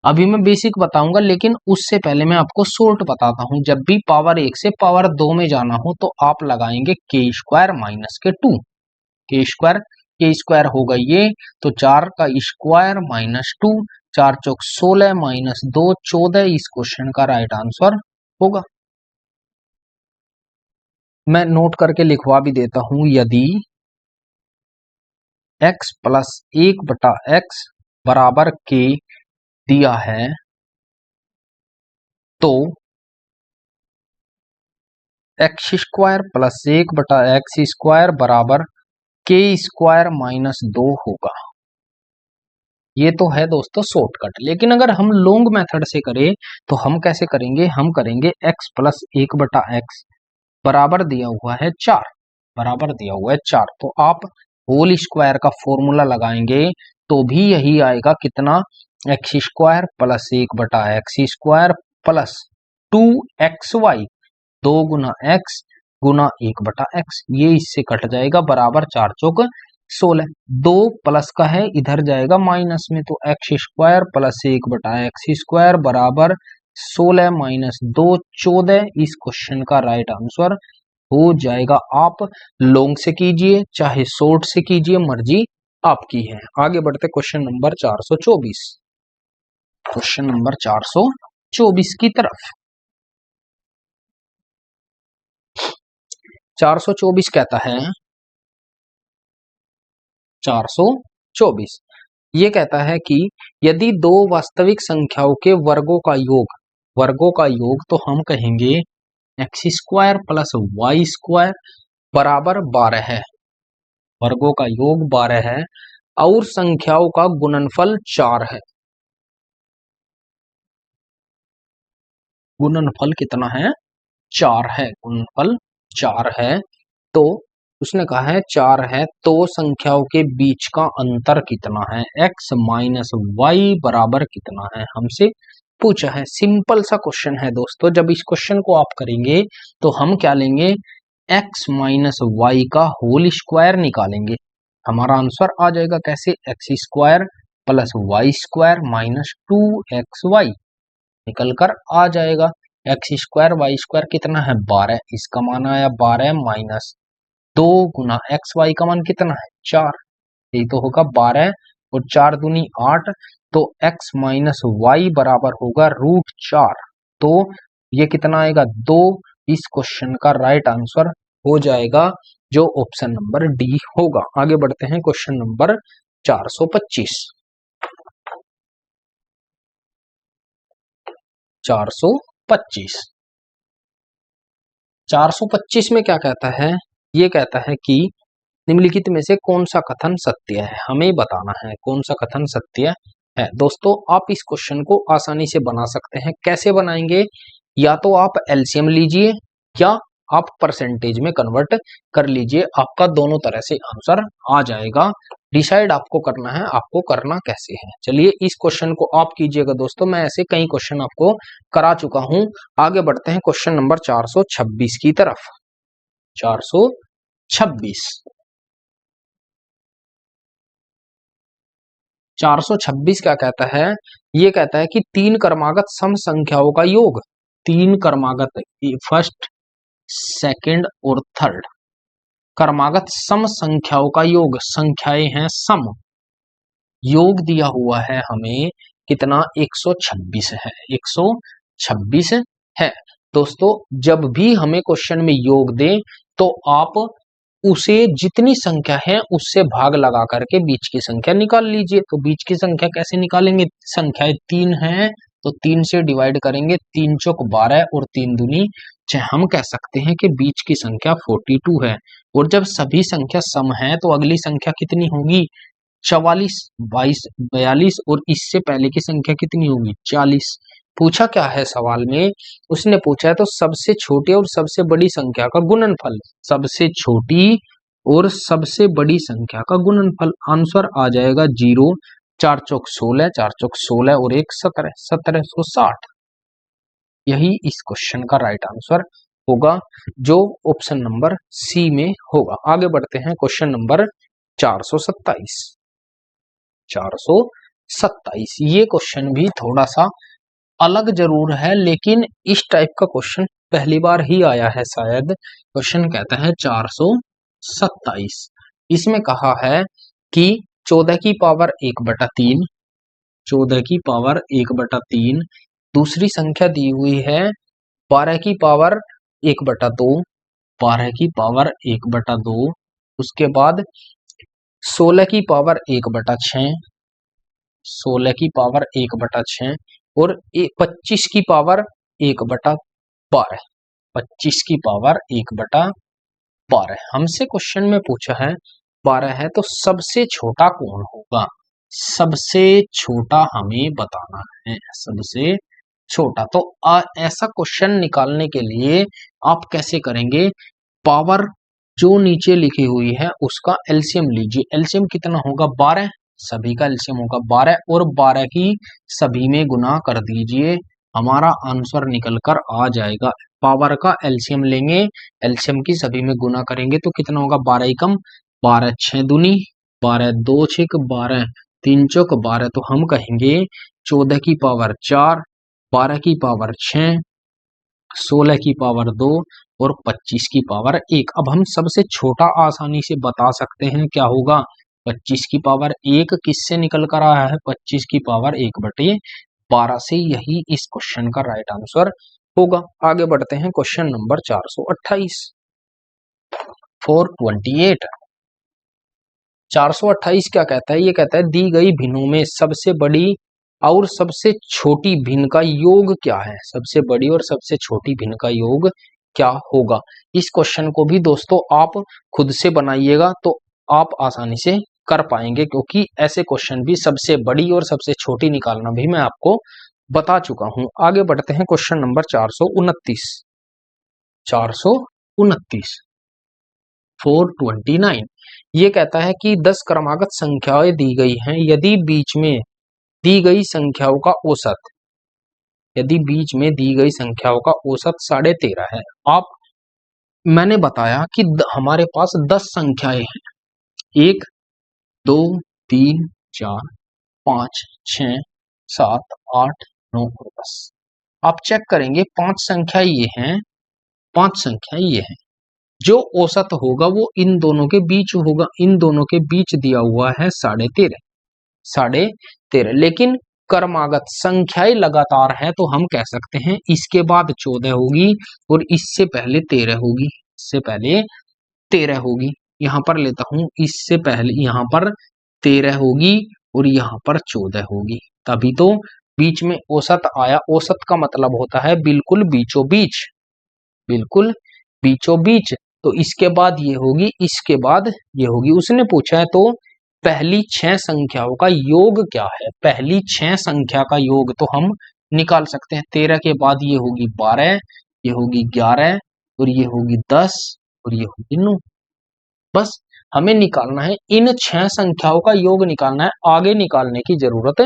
अभी मैं बेसिक बताऊंगा, लेकिन उससे पहले मैं आपको शॉर्ट बताता हूं। जब भी पावर 1 से पावर 2 में जाना हो तो आप लगाएंगे k² - 2, k² होगा ये, तो 4 का स्क्वायर -2, 4 चौक 16 -2 14, इस क्वेश्चन का राइट आंसर होगा। मैं नोट करके लिखवा भी देता हूं, यदि x + 1/x बराबर k दिया है तो x² + 1/x² बराबर k² - 2 होगा। ये तो है दोस्तों शॉर्टकट, लेकिन अगर हम लॉन्ग मेथड से करें तो हम कैसे करेंगे, हम करेंगे x + 1/x बराबर दिया हुआ है 4, बराबर दिया हुआ है 4, तो आप होल स्क्वायर का फॉर्मूला लगाएंगे तो भी यही आएगा, कितना, x² + 1/x² प्लस 2xy, 2 गुना x गुना 1/x, ये इससे कट जाएगा, बराबर 4 चौक 16, 2 प्लस का है इधर जाएगा माइनस में, तो x² + 1/x² बराबर 16 - 2 14, इस क्वेश्चन का राइट आंसर हो जाएगा। आप लॉन्ग से कीजिए चाहे शॉर्ट से कीजिए, मर्जी आपकी है। आगे बढ़ते क्वेश्चन नंबर 424, क्वेश्चन नंबर 424 की तरफ। 424 कहता है, 424 ये कहता है कि यदि दो वास्तविक संख्याओं के वर्गों का योग, वर्गों का योग तो हम कहेंगे x² + y² बराबर 12 है, वर्गों का योग 12 है और संख्याओं का गुणनफल 4 है। गुणनफल कितना है, 4 है, गुणनफल 4 है, तो उसने कहा है 4 है, तो संख्याओं के बीच का अंतर कितना है, x - y बराबर कितना है, हमसे पूछा है। सिंपल सा क्वेश्चन है दोस्तों, जब इस क्वेश्चन को आप करेंगे तो हम क्या लेंगे, x - y का होल स्क्वायर निकालेंगे, हमारा आंसर आ जाएगा कैसे, x² + y² - 2xy निकल कर आ जाएगा। एक्स स्क्वायर वाई स्क्वायर कितना है 12, इसका मान आया 12 माइनस 2 गुना एक्स, वाई का मान कितना है 4, यही तो होगा 12 और 4 दूनी 8, तो x माइनस वाई बराबर होगा √4। तो ये कितना आएगा 2। इस क्वेश्चन का राइट आंसर हो जाएगा जो ऑप्शन नंबर डी होगा। आगे बढ़ते हैं क्वेश्चन नंबर 425। 425 425 में क्या कहता है, ये कहता है कि निम्नलिखित में से कौन सा कथन सत्य है, हमें बताना है कौन सा कथन सत्य है। दोस्तों आप इस क्वेश्चन को आसानी से बना सकते हैं। कैसे बनाएंगे, या तो आप एलसीएम लीजिए या आप परसेंटेज में कन्वर्ट कर लीजिए, आपका दोनों तरह से आंसर आ जाएगा। डिसाइड आपको करना है आपको करना कैसे है। चलिए इस क्वेश्चन को आप कीजिएगा दोस्तों, मैं ऐसे कई क्वेश्चन आपको करा चुका हूं। आगे बढ़ते हैं क्वेश्चन नंबर 426 की तरफ। 426 426 क्या कहता है, ये कहता है कि तीन क्रमागत सम संख्याओं का योग, तीन क्रमागत फर्स्ट सेकंड और थर्ड क्रमागत सम संख्याओं का योग, संख्याएं हैं सम, योग दिया हुआ है हमें कितना 126 है, 126 है। दोस्तों जब भी हमें क्वेश्चन में योग दें तो आप उसे जितनी संख्या है उससे भाग लगा करके बीच की संख्या निकाल लीजिए। तो बीच की संख्या कैसे निकालेंगे, संख्याएं 3 है तो 3 से डिवाइड करेंगे, 3 चौक 12 और 3 दूनी 6। हम कह सकते हैं कि बीच की संख्या 42 है। और जब सभी संख्या सम है तो अगली संख्या कितनी होगी 44, 22, 42 और इससे पहले की संख्या कितनी होगी 40। पूछा क्या है सवाल में, उसने पूछा है तो सबसे छोटी और सबसे बड़ी संख्या का गुणनफल, सबसे छोटी और सबसे बड़ी संख्या का गुणनफल। आंसर आ जाएगा 0, 4 चौक 16, 4 चौक 16 और 1 17, 1760। यही इस क्वेश्चन का राइट आंसर होगा जो ऑप्शन नंबर सी में होगा। आगे बढ़ते हैं क्वेश्चन नंबर 427। 427 ये क्वेश्चन भी थोड़ा सा अलग जरूर है, लेकिन इस टाइप का क्वेश्चन पहली बार ही आया है शायद। क्वेश्चन कहता है 427, इसमें कहा है कि 14 की पावर 1/3, 14 की पावर 1/3, दूसरी संख्या दी हुई है 12 की पावर 1/2, 12 की पावर 1/2, उसके बाद 16 की पावर 1/6, 16 की पावर 1/6 और 25 की पावर 1/12, 25 की पावर 1/12। हमसे क्वेश्चन में पूछा है 12 है तो सबसे छोटा कौन होगा, सबसे छोटा हमें बताना है, सबसे छोटा। तो ऐसा क्वेश्चन निकालने के लिए आप कैसे करेंगे, पावर जो नीचे लिखी हुई है उसका एलसीएम लीजिए। एलसीएम कितना होगा 12, सभी का एलसीएम होगा 12 और 12 की सभी में गुना कर दीजिए, हमारा आंसर निकल कर आ जाएगा। पावर का एलसीएम लेंगे, एलसीएम की सभी में गुना करेंगे तो कितना होगा 12 एकम 12, 6 दूनी 12, 2 6 12, 3 चौक 12, तो हम कहेंगे 14 की पावर 4, 12 की पावर 6, 16 की पावर 2 और 25 की पावर 1। अब हम सबसे छोटा आसानी से बता सकते हैं क्या होगा, 25 की पावर 1 किससे निकल कर आया है 25 की पावर 1/12 से, यही इस क्वेश्चन का राइट आंसर होगा। आगे बढ़ते हैं क्वेश्चन नंबर 428। 428 428 क्या कहता है, ये कहता है दी गई भिन्नों में सबसे बड़ी और सबसे छोटी भिन्न का योग क्या है, सबसे बड़ी और सबसे छोटी भिन्न का योग क्या होगा। इस क्वेश्चन को भी दोस्तों आप खुद से बनाइएगा तो आप आसानी से कर पाएंगे, क्योंकि ऐसे क्वेश्चन भी सबसे बड़ी और सबसे छोटी निकालना भी मैं आपको बता चुका हूं। आगे बढ़ते हैं क्वेश्चन नंबर 429। 429 429 ये कहता है कि 10 क्रमागत संख्याएं दी गई हैं, यदि बीच में दी गई संख्याओं का औसत, यदि बीच में दी गई संख्याओं का औसत 13.5 है। आप मैंने बताया कि हमारे पास 10 संख्याएं हैं, 1 2 3 4 5 6 7 8 9 और 10। आप चेक करेंगे 5 संख्या ये हैं, 5 संख्या ये है, जो औसत होगा वो इन दोनों के बीच होगा। इन दोनों के बीच दिया हुआ है 13.5, 13.5। लेकिन क्रमागत संख्याएं लगातार है तो हम कह सकते हैं इसके बाद 14 होगी और इससे पहले 13 होगी, इससे पहले 13 होगी। यहां पर लेता हूं, इससे पहले यहां पर 13 होगी और यहां पर 14 होगी, तभी तो बीच में औसत आया। औसत का मतलब होता है बिल्कुल बीचों बीच, बिल्कुल बीचों बीच। तो इसके बाद ये होगी, इसके बाद ये होगी। उसने पूछा है तो पहली 6 संख्याओं का योग क्या है, पहली 6 संख्या का योग तो हम निकाल सकते हैं। 13 के बाद ये होगी 12, ये होगी 11 और ये होगी 10 और ये होगी 9। बस हमें निकालना है, इन 6 संख्याओं का योग निकालना है, आगे निकालने की जरूरत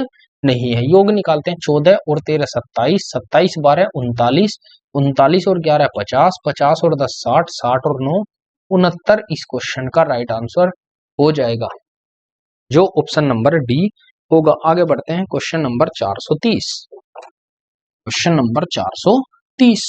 नहीं है। योग निकालते हैं, 14 और 13 27, 27 12 39, 39 और 11 50, 50 और 10 60, 60 और 9 69। इस क्वेश्चन का राइट आंसर हो जाएगा, जो ऑप्शन नंबर डी होगा। आगे बढ़ते हैं, क्वेश्चन नंबर 430। क्वेश्चन नंबर 430,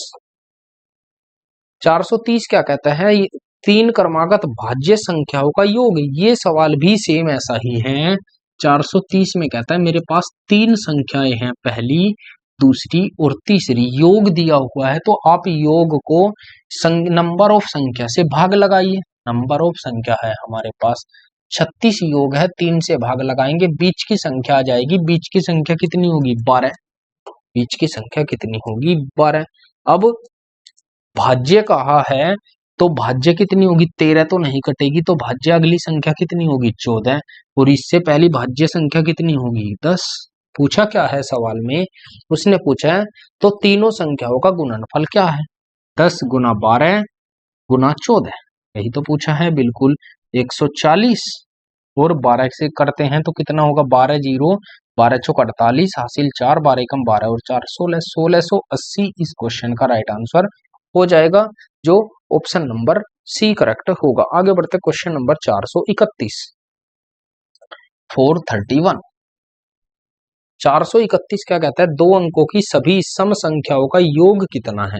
430 क्या कहता है, 3 क्रमागत भाज्य संख्याओं का योग। ये सवाल भी सेम ऐसा ही है। 430 में कहता है मेरे पास 3 संख्याएं हैं, पहली, दूसरी और तीसरी, योग दिया हुआ है, तो आप योग को नंबर ऑफ संख्या से भाग लगाइए। नंबर ऑफ संख्या है हमारे पास 36, योग है 3 से भाग लगाएंगे, बीच की संख्या आ जाएगी। बीच की संख्या कितनी होगी, 12। बीच की संख्या कितनी होगी, 12। अब भाज्य कहा है तो भाज्य कितनी होगी, 13 तो नहीं कटेगी, तो भाज्य अगली संख्या कितनी होगी, 14। और इससे पहली भाज्य संख्या कितनी होगी, 10। पूछा क्या है सवाल में, उसने पूछा है तो तीनों संख्याओं का गुणनफल क्या है, 10 गुना 12 गुना 14, यही तो पूछा है। बिल्कुल 140 और 12 से करते हैं तो कितना होगा, 12 जीरो 12 चौक 48, हासिल 4, 12 एकम 12 और 4 16, 1680 इस क्वेश्चन का राइट आंसर हो जाएगा, जो ऑप्शन नंबर सी करेक्ट होगा। आगे बढ़ते क्वेश्चन नंबर 431, 431। 431 क्या कहता है, 2 अंकों की सभी सम संख्याओं का योग कितना है।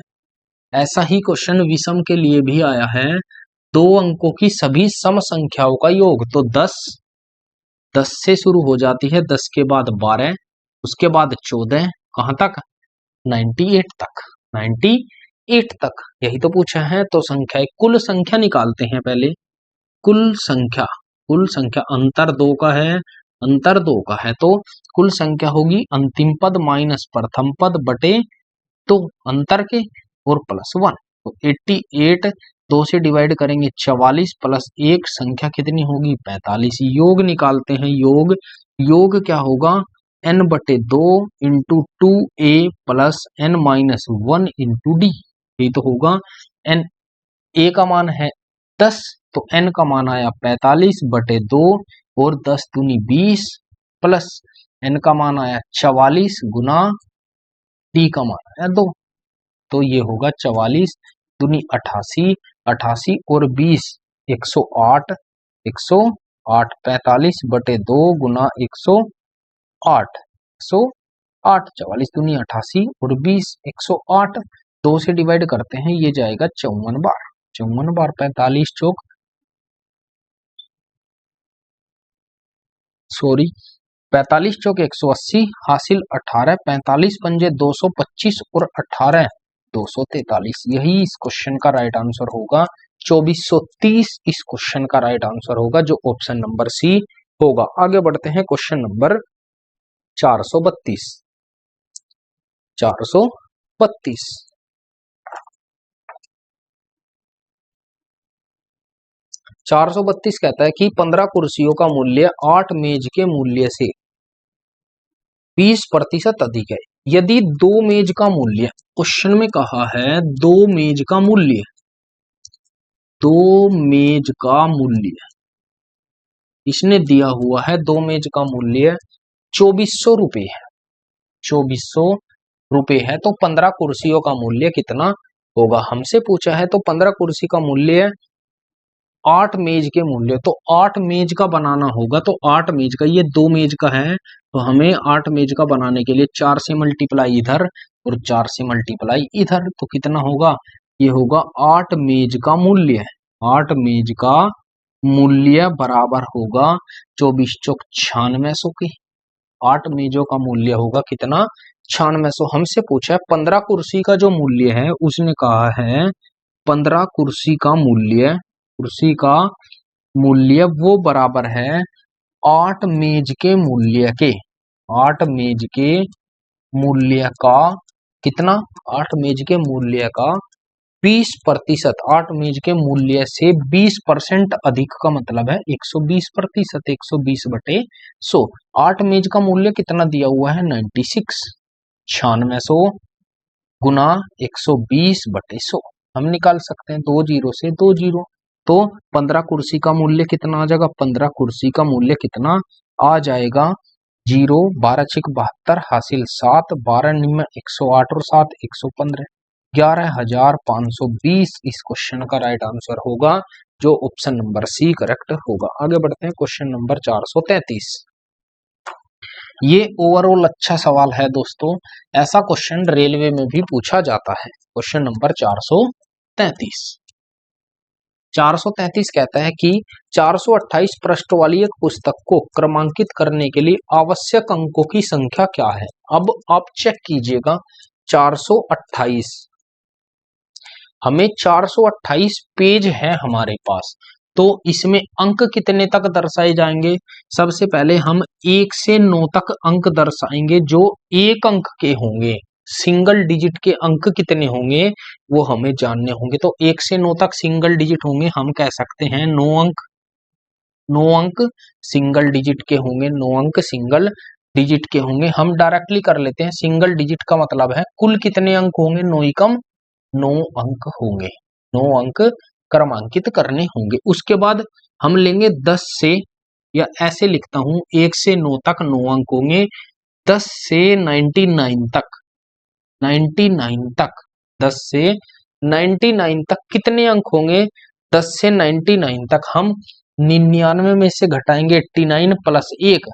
ऐसा ही क्वेश्चन विषम के लिए भी आया है, 2 अंकों की सभी सम संख्याओं का योग, तो 10, 10 से शुरू हो जाती है, 10 के बाद 12, उसके बाद 14, कहां तक, 98 तक, 98 तक, यही तो पूछा है। तो संख्या, कुल संख्या निकालते हैं पहले, कुल संख्या, कुल संख्या अंतर 2 का है, अंतर 2 का है, तो कुल संख्या होगी अंतिम पद माइनस प्रथम पद बटे तो अंतर के और प्लस 1, तो 88, 2 से डिवाइड करेंगे 44 प्लस 1, संख्या कितनी होगी, 45। योग निकालते हैं, योग, योग क्या होगा, n बटे 2 into 2a plus n minus 1 into D, ये तो होगा। n a का मान है 10, तो n का मान आया 45 बटे 2 और 10 दूनी 20 प्लस n का मान आया 44 गुना d का मान आया 2, तो ये होगा 44 दूनी 88, 88 और 20 108, 108, 45 बटे 2 गुना 108, 108, 44 दूनी 88 और 20 108, 2 से डिवाइड करते हैं, ये जाएगा 54 बार, 54 बार, 45 चौक, सॉरी 45 चौक 180, हासिल 18, 45 पंजे 225 और 18 243, यही इस क्वेश्चन का राइट आंसर होगा। 2430 इस क्वेश्चन का राइट आंसर होगा, जो ऑप्शन नंबर सी होगा। आगे बढ़ते हैं, क्वेश्चन नंबर 432, 432, 432 कहता है कि 15 कुर्सियों का मूल्य 8 मेज के मूल्य से 20% अधिक है। यदि 2 मेज का मूल्य, क्वेश्चन में कहा है 2 मेज का मूल्य, 2 मेज का मूल्य इसने दिया हुआ है, 2 मेज का मूल्य 2400 रुपए है, 2400 रुपए है, तो 15 कुर्सियों का मूल्य कितना होगा, हमसे पूछा है। तो 15 कुर्सी का मूल्य 8 मेज के मूल्य, तो 8 मेज का बनाना होगा, तो 8 मेज का, ये 2 मेज का है, तो हमें 8 मेज का बनाने के लिए 4 से मल्टीप्लाई इधर और 4 से मल्टीप्लाई इधर, तो कितना होगा, ये होगा 8 मेज का मूल्य। 8 मेज का मूल्य बराबर होगा 24 चौक 9600 के। 8 मेजों का मूल्य होगा कितना, 9600। हमसे पूछा है 15 कुर्सी का जो मूल्य है, उसने कहा है 15 कुर्सी का मूल्य, कुर्सी का मूल्य वो बराबर है 8 मेज के मूल्य के। 8 मेज के मूल्य का कितना, 8 मेज के मूल्य का 20%। 8 मेज के मूल्य से 20% अधिक का मतलब है 120%। 120/100। 8 मेज का मूल्य कितना दिया हुआ है, 96। 9600 गुना 120/100 हम निकाल सकते हैं, 2 जीरो से 2 जीरो। तो 15 कुर्सी का मूल्य कितना आ जाएगा, 15 कुर्सी का मूल्य कितना आ जाएगा, 0 12 छिक 72 हासिल 7 12 निम्न 108 और 7 115 11,520 इस क्वेश्चन का राइट आंसर होगा, जो ऑप्शन नंबर सी करेक्ट होगा। आगे बढ़ते हैं, क्वेश्चन नंबर 433। ये ओवरऑल अच्छा सवाल है दोस्तों, ऐसा क्वेश्चन रेलवे में भी पूछा जाता है। Question number 433। 433 कहता है कि 428 पृष्ठ वाली एक पुस्तक को क्रमांकित करने के लिए आवश्यक अंकों की संख्या क्या है। अब आप चेक कीजिएगा, 428, हमें 428 पेज है हमारे पास, तो इसमें अंक कितने तक दर्शाए जाएंगे। सबसे पहले हम 1 से 9 तक अंक दर्शाएंगे, जो एक अंक के होंगे। सिंगल डिजिट के अंक कितने होंगे वो हमें जानने होंगे। तो 1 से 9 तक सिंगल डिजिट होंगे, हम कह सकते हैं 9 अंक। 9 अंक सिंगल डिजिट के होंगे, 9 अंक सिंगल डिजिट के होंगे। हम डायरेक्टली कर लेते हैं, सिंगल डिजिट का मतलब है कुल कितने अंक होंगे, 9 एकम 9 अंक होंगे। 9 अंक क्रमांकित करने होंगे। उसके बाद हम लेंगे 10 से, या ऐसे लिखता हूं, 1 से 9 तक 9 अंक होंगे। 10 से 99 तक, 99 तक, 10 से 99 तक कितने अंक होंगे। 10 से 99 तक हम 99 में से घटाएंगे 89 प्लस 1,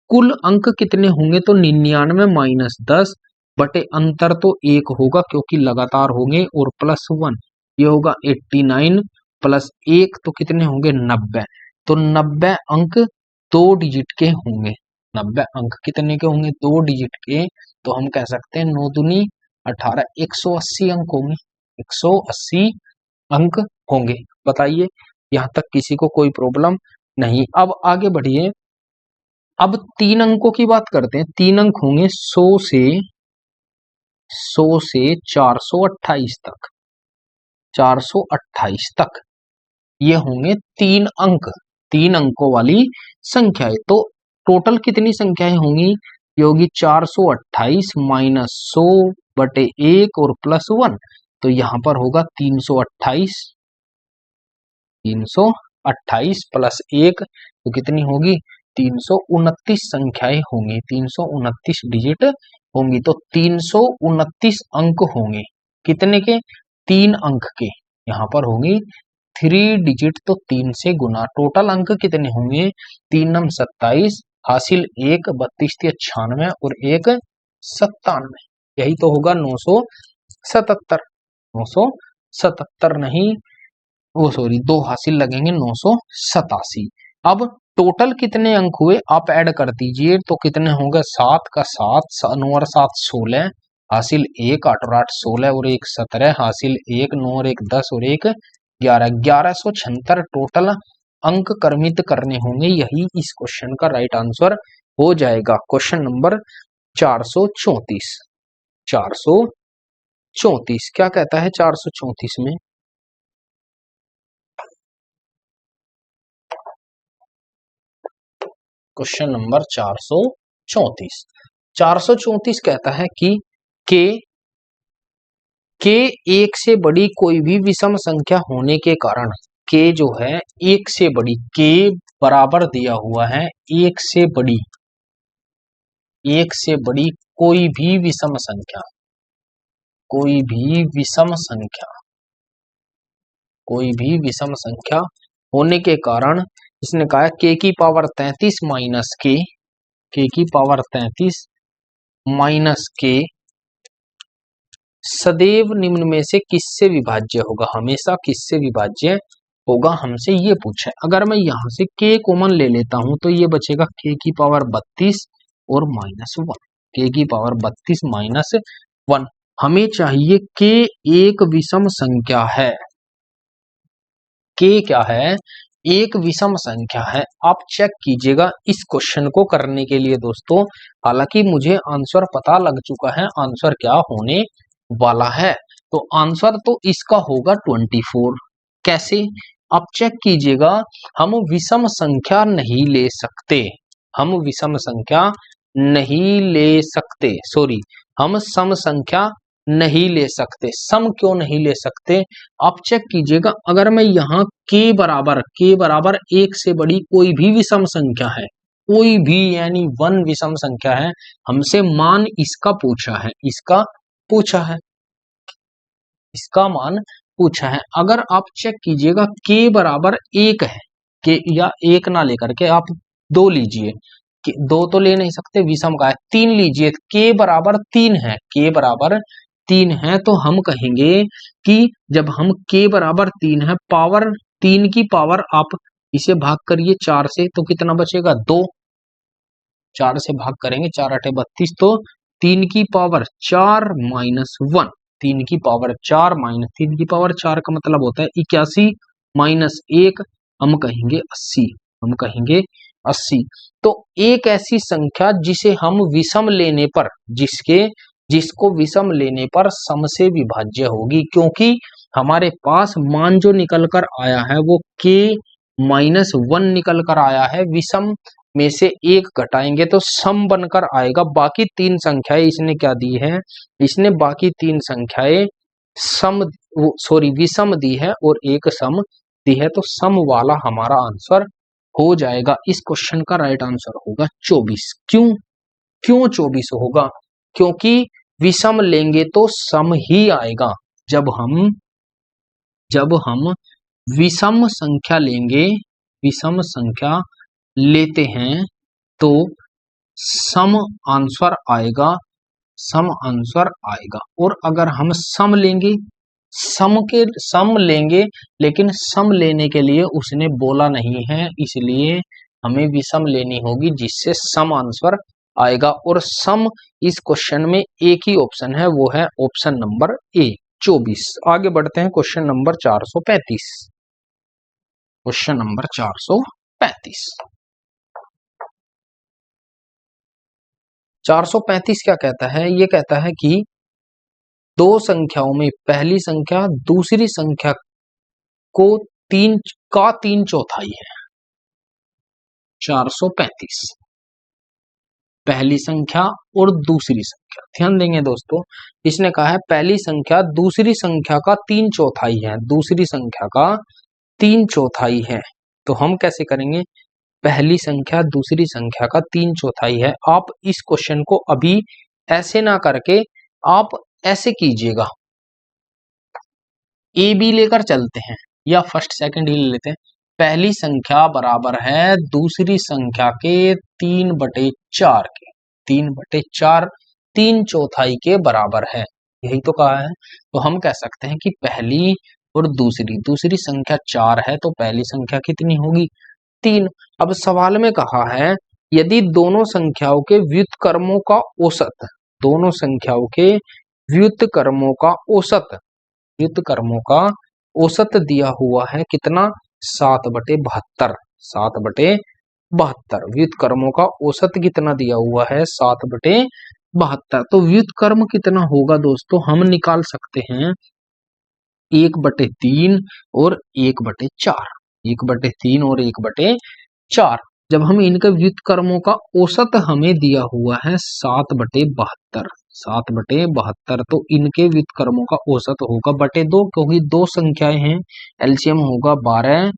कुल अंक कितने होंगे, तो 99 माइनस 10 बटे अंतर तो 1 होगा क्योंकि लगातार होंगे, और प्लस 1, ये होगा 89 प्लस 1 तो कितने होंगे, 90। तो 90 अंक 2 डिजिट के होंगे। 90 अंक कितने के होंगे, 2 डिजिट के। तो हम कह सकते हैं 9 दूनी 18, 180 अंक होंगे। 180 अंक होंगे। बताइए, यहां तक किसी को कोई प्रॉब्लम नहीं। अब आगे बढ़िए, अब 3 अंकों की बात करते हैं। 3 अंक होंगे 100 से 428 तक, 428 तक ये होंगे 3 अंक, 3 अंकों वाली संख्याएं। तो टोटल कितनी संख्याएं होंगी, ये होगी 428 माइनस 100 बटे 1 और प्लस 1, तो यहां पर होगा 328। 328 प्लस 1 तो कितनी होगी, 329 संख्याएं होंगी, 329 डिजिट होंगी। तो 329 अंक होंगे कितने के, 3 अंक के। यहां पर होंगी 3 डिजिट, तो 3 से गुना। टोटल अंक कितने होंगे, 3 नम 27 हासिल 1 32 96 और 1 97, यही तो होगा 977। 977 नहीं, वो सॉरी 2 हासिल लगेंगे, 987। अब टोटल कितने अंक हुए आप ऐड कर दीजिए, तो कितने होंगे, 7 का 7 9 और 7 16 हासिल 1 8 और 8 16 और 1 17 हासिल 1 9 और 1 10 और 1 11 1176 टोटल अंक क्रमित करने होंगे। यही इस क्वेश्चन का राइट आंसर हो जाएगा। Question number 434। 434 क्या कहता है, 434 में क्वेश्चन नंबर 434। 434 कहता है कि के 1 से बड़ी कोई भी विषम संख्या होने के कारण, के जो है 1 से बड़ी, के बराबर दिया हुआ है 1 से बड़ी, 1 से बड़ी कोई भी विषम संख्या, कोई भी विषम संख्या, कोई भी विषम संख्या होने के कारण इसने कहा के की पावर 33 माइनस के की पावर 33 माइनस के सदैव निम्न में से किससे विभाज्य होगा, हमेशा किससे विभाज्य होगा, हमसे ये पूछा है। अगर मैं यहां से k कॉमन ले लेता हूं तो ये बचेगा k की पावर 32 और -1, k की पावर 32 -1। हमें चाहिए k एक विषम संख्या है, k क्या है, एक विषम संख्या है। आप चेक कीजिएगा इस क्वेश्चन को करने के लिए दोस्तों, हालांकि मुझे आंसर पता लग चुका है आंसर क्या होने वाला है। तो आंसर तो इसका होगा 24। कैसे, आप चेक कीजिएगा, हम विषम संख्या नहीं ले सकते, हम विषम संख्या नहीं ले सकते, सॉरी, हम सम संख्या नहीं ले सकते। सम क्यों नहीं ले सकते, आप चेक कीजिएगा, अगर मैं यहाँ k बराबर एक से बड़ी कोई भी विषम संख्या है, कोई भी यानी 1 विषम संख्या है, हमसे मान इसका पूछा है, इसका पूछा है, इसका मान पूछा है। अगर आप चेक कीजिएगा k बराबर 1 है, k या 1 ना लेकर के आप 2 लीजिए, 2 तो ले नहीं सकते, विषम का है, 3 लीजिए, k बराबर 3 है, k बराबर 3 है, तो हम कहेंगे कि जब हम k बराबर 3 है, पावर 3 की पावर आप इसे भाग करिए 4 से, तो कितना बचेगा 2, 4 से भाग करेंगे, 4 8 32, तो 3 की पावर 4 -1, 3 की पावर 4 -3 की पावर 4 का मतलब होता है 81 -1, हम कहेंगे 80, हम कहेंगे 80। तो एक ऐसी संख्या जिसे हम विषम लेने पर, जिसको विषम लेने पर सम से विभाज्य होगी, क्योंकि हमारे पास मान जो निकल कर आया है वो k -1 निकल कर आया है, विषम में से एक घटाएंगे तो सम बनकर आएगा। बाकी 3 संख्याएं इसने क्या दी है, इसने बाकी 3 संख्याएं सम, सॉरी, विषम दी है और एक सम दी है, तो सम वाला हमारा आंसर हो जाएगा। इस क्वेश्चन का राइट आंसर होगा 24। क्यों, क्यों 24 होगा, क्योंकि विषम लेंगे तो सम ही आएगा। जब हम विषम संख्या लेंगे, विषम संख्या लेते हैं तो सम आंसर आएगा, सम आंसर आएगा। और अगर हम सम लेंगे, सम लेंगे, लेकिन सम लेने के लिए उसने बोला नहीं है, इसलिए हमें विषम लेनी होगी जिससे सम आंसर आएगा। और सम इस क्वेश्चन में एक ही ऑप्शन है, वो है ऑप्शन नंबर ए, 24। आगे बढ़ते हैं, क्वेश्चन नंबर 435, क्वेश्चन नंबर 435। 435 क्या कहता है, ये कहता है कि दो संख्याओं में पहली संख्या दूसरी संख्या को 3 चौथाई है। 435 पहली संख्या और दूसरी संख्या, ध्यान देंगे दोस्तों, इसने कहा है पहली संख्या दूसरी संख्या का 3 चौथाई है, दूसरी संख्या का 3 चौथाई है। तो हम कैसे करेंगे, पहली संख्या दूसरी संख्या का 3 चौथाई है। आप इस क्वेश्चन को अभी ऐसे ना करके आप ऐसे कीजिएगा, ए बी लेकर चलते हैं या फर्स्ट सेकंड ही ले लेते हैं। पहली संख्या बराबर है दूसरी संख्या के 3/4 के, 3/4, 3 चौथाई के बराबर है, यही तो कहा है। तो हम कह सकते हैं कि पहली और दूसरी संख्या 4 है, तो पहली संख्या कितनी होगी, 3। अब सवाल में कहा है यदि दोनों संख्याओं के व्युत्क्रमों का औसत, दोनों संख्याओं के व्युत्क्रमों का औसत, व्युत्क्रमों का औसत दिया हुआ है कितना, 7/72, 7/72। व्युत्क्रमों का औसत कितना दिया हुआ है, 7/72। तो व्युत्क्रम कितना होगा दोस्तों, हम निकाल सकते हैं 1/3 और 1/4, 1/3 और 1/4। जब हम इनके व्युत्क्रमों का औसत हमें दिया हुआ है 7/72, 7/72, तो इनके व्युत्क्रमों का औसत होगा /2, क्योंकि दो संख्याएं हैं, एलसीएम होगा 12,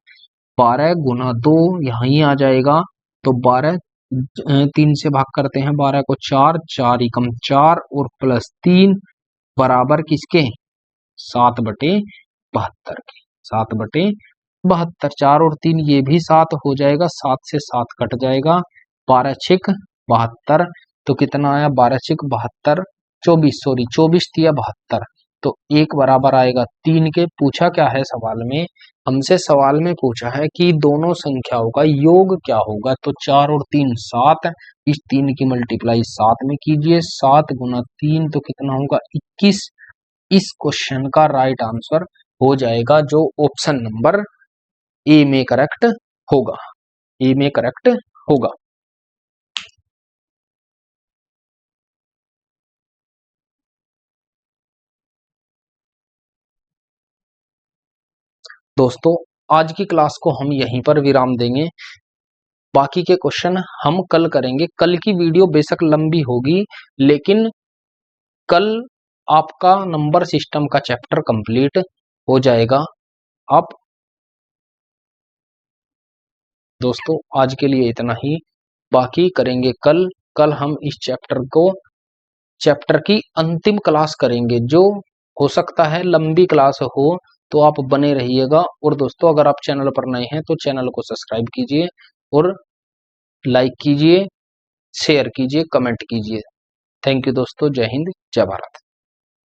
12 गुना 2 यहाँ ही आ जाएगा, तो 12, 3 से भाग करते हैं 12 को, 4, 4 एकम 4 और +3 बराबर किसके, 7/72 के, 7/72, 4 और 3 ये भी 7 हो जाएगा, 7 से 7 कट जाएगा, 12 6 72, तो कितना आया, 12 6 72, 24 सॉरी 24 तिया 72, तो एक बराबर आएगा 3 के। पूछा क्या है सवाल में, हमसे सवाल में पूछा है कि दोनों संख्याओं का योग क्या होगा। तो 4 और 3 7, इस 3 की मल्टीप्लाई 7 में कीजिए, 7 गुना 3 तो कितना होगा 21। इस क्वेश्चन का राइट आंसर हो जाएगा जो ऑप्शन नंबर ए में करेक्ट होगा, ए में करेक्ट होगा। दोस्तों आज की क्लास को हम यहीं पर विराम देंगे, बाकी के क्वेश्चन हम कल करेंगे। कल की वीडियो बेशक लंबी होगी, लेकिन कल आपका नंबर सिस्टम का चैप्टर कंप्लीट हो जाएगा। आप दोस्तों आज के लिए इतना ही, बाकी करेंगे कल। कल हम इस चैप्टर की अंतिम क्लास करेंगे, जो हो सकता है लंबी क्लास हो, तो आप बने रहिएगा। और दोस्तों अगर आप चैनल पर नए हैं तो चैनल को सब्सक्राइब कीजिए और लाइक कीजिए, शेयर कीजिए, कमेंट कीजिए। थैंक यू दोस्तों, जय हिंद, जय भारत।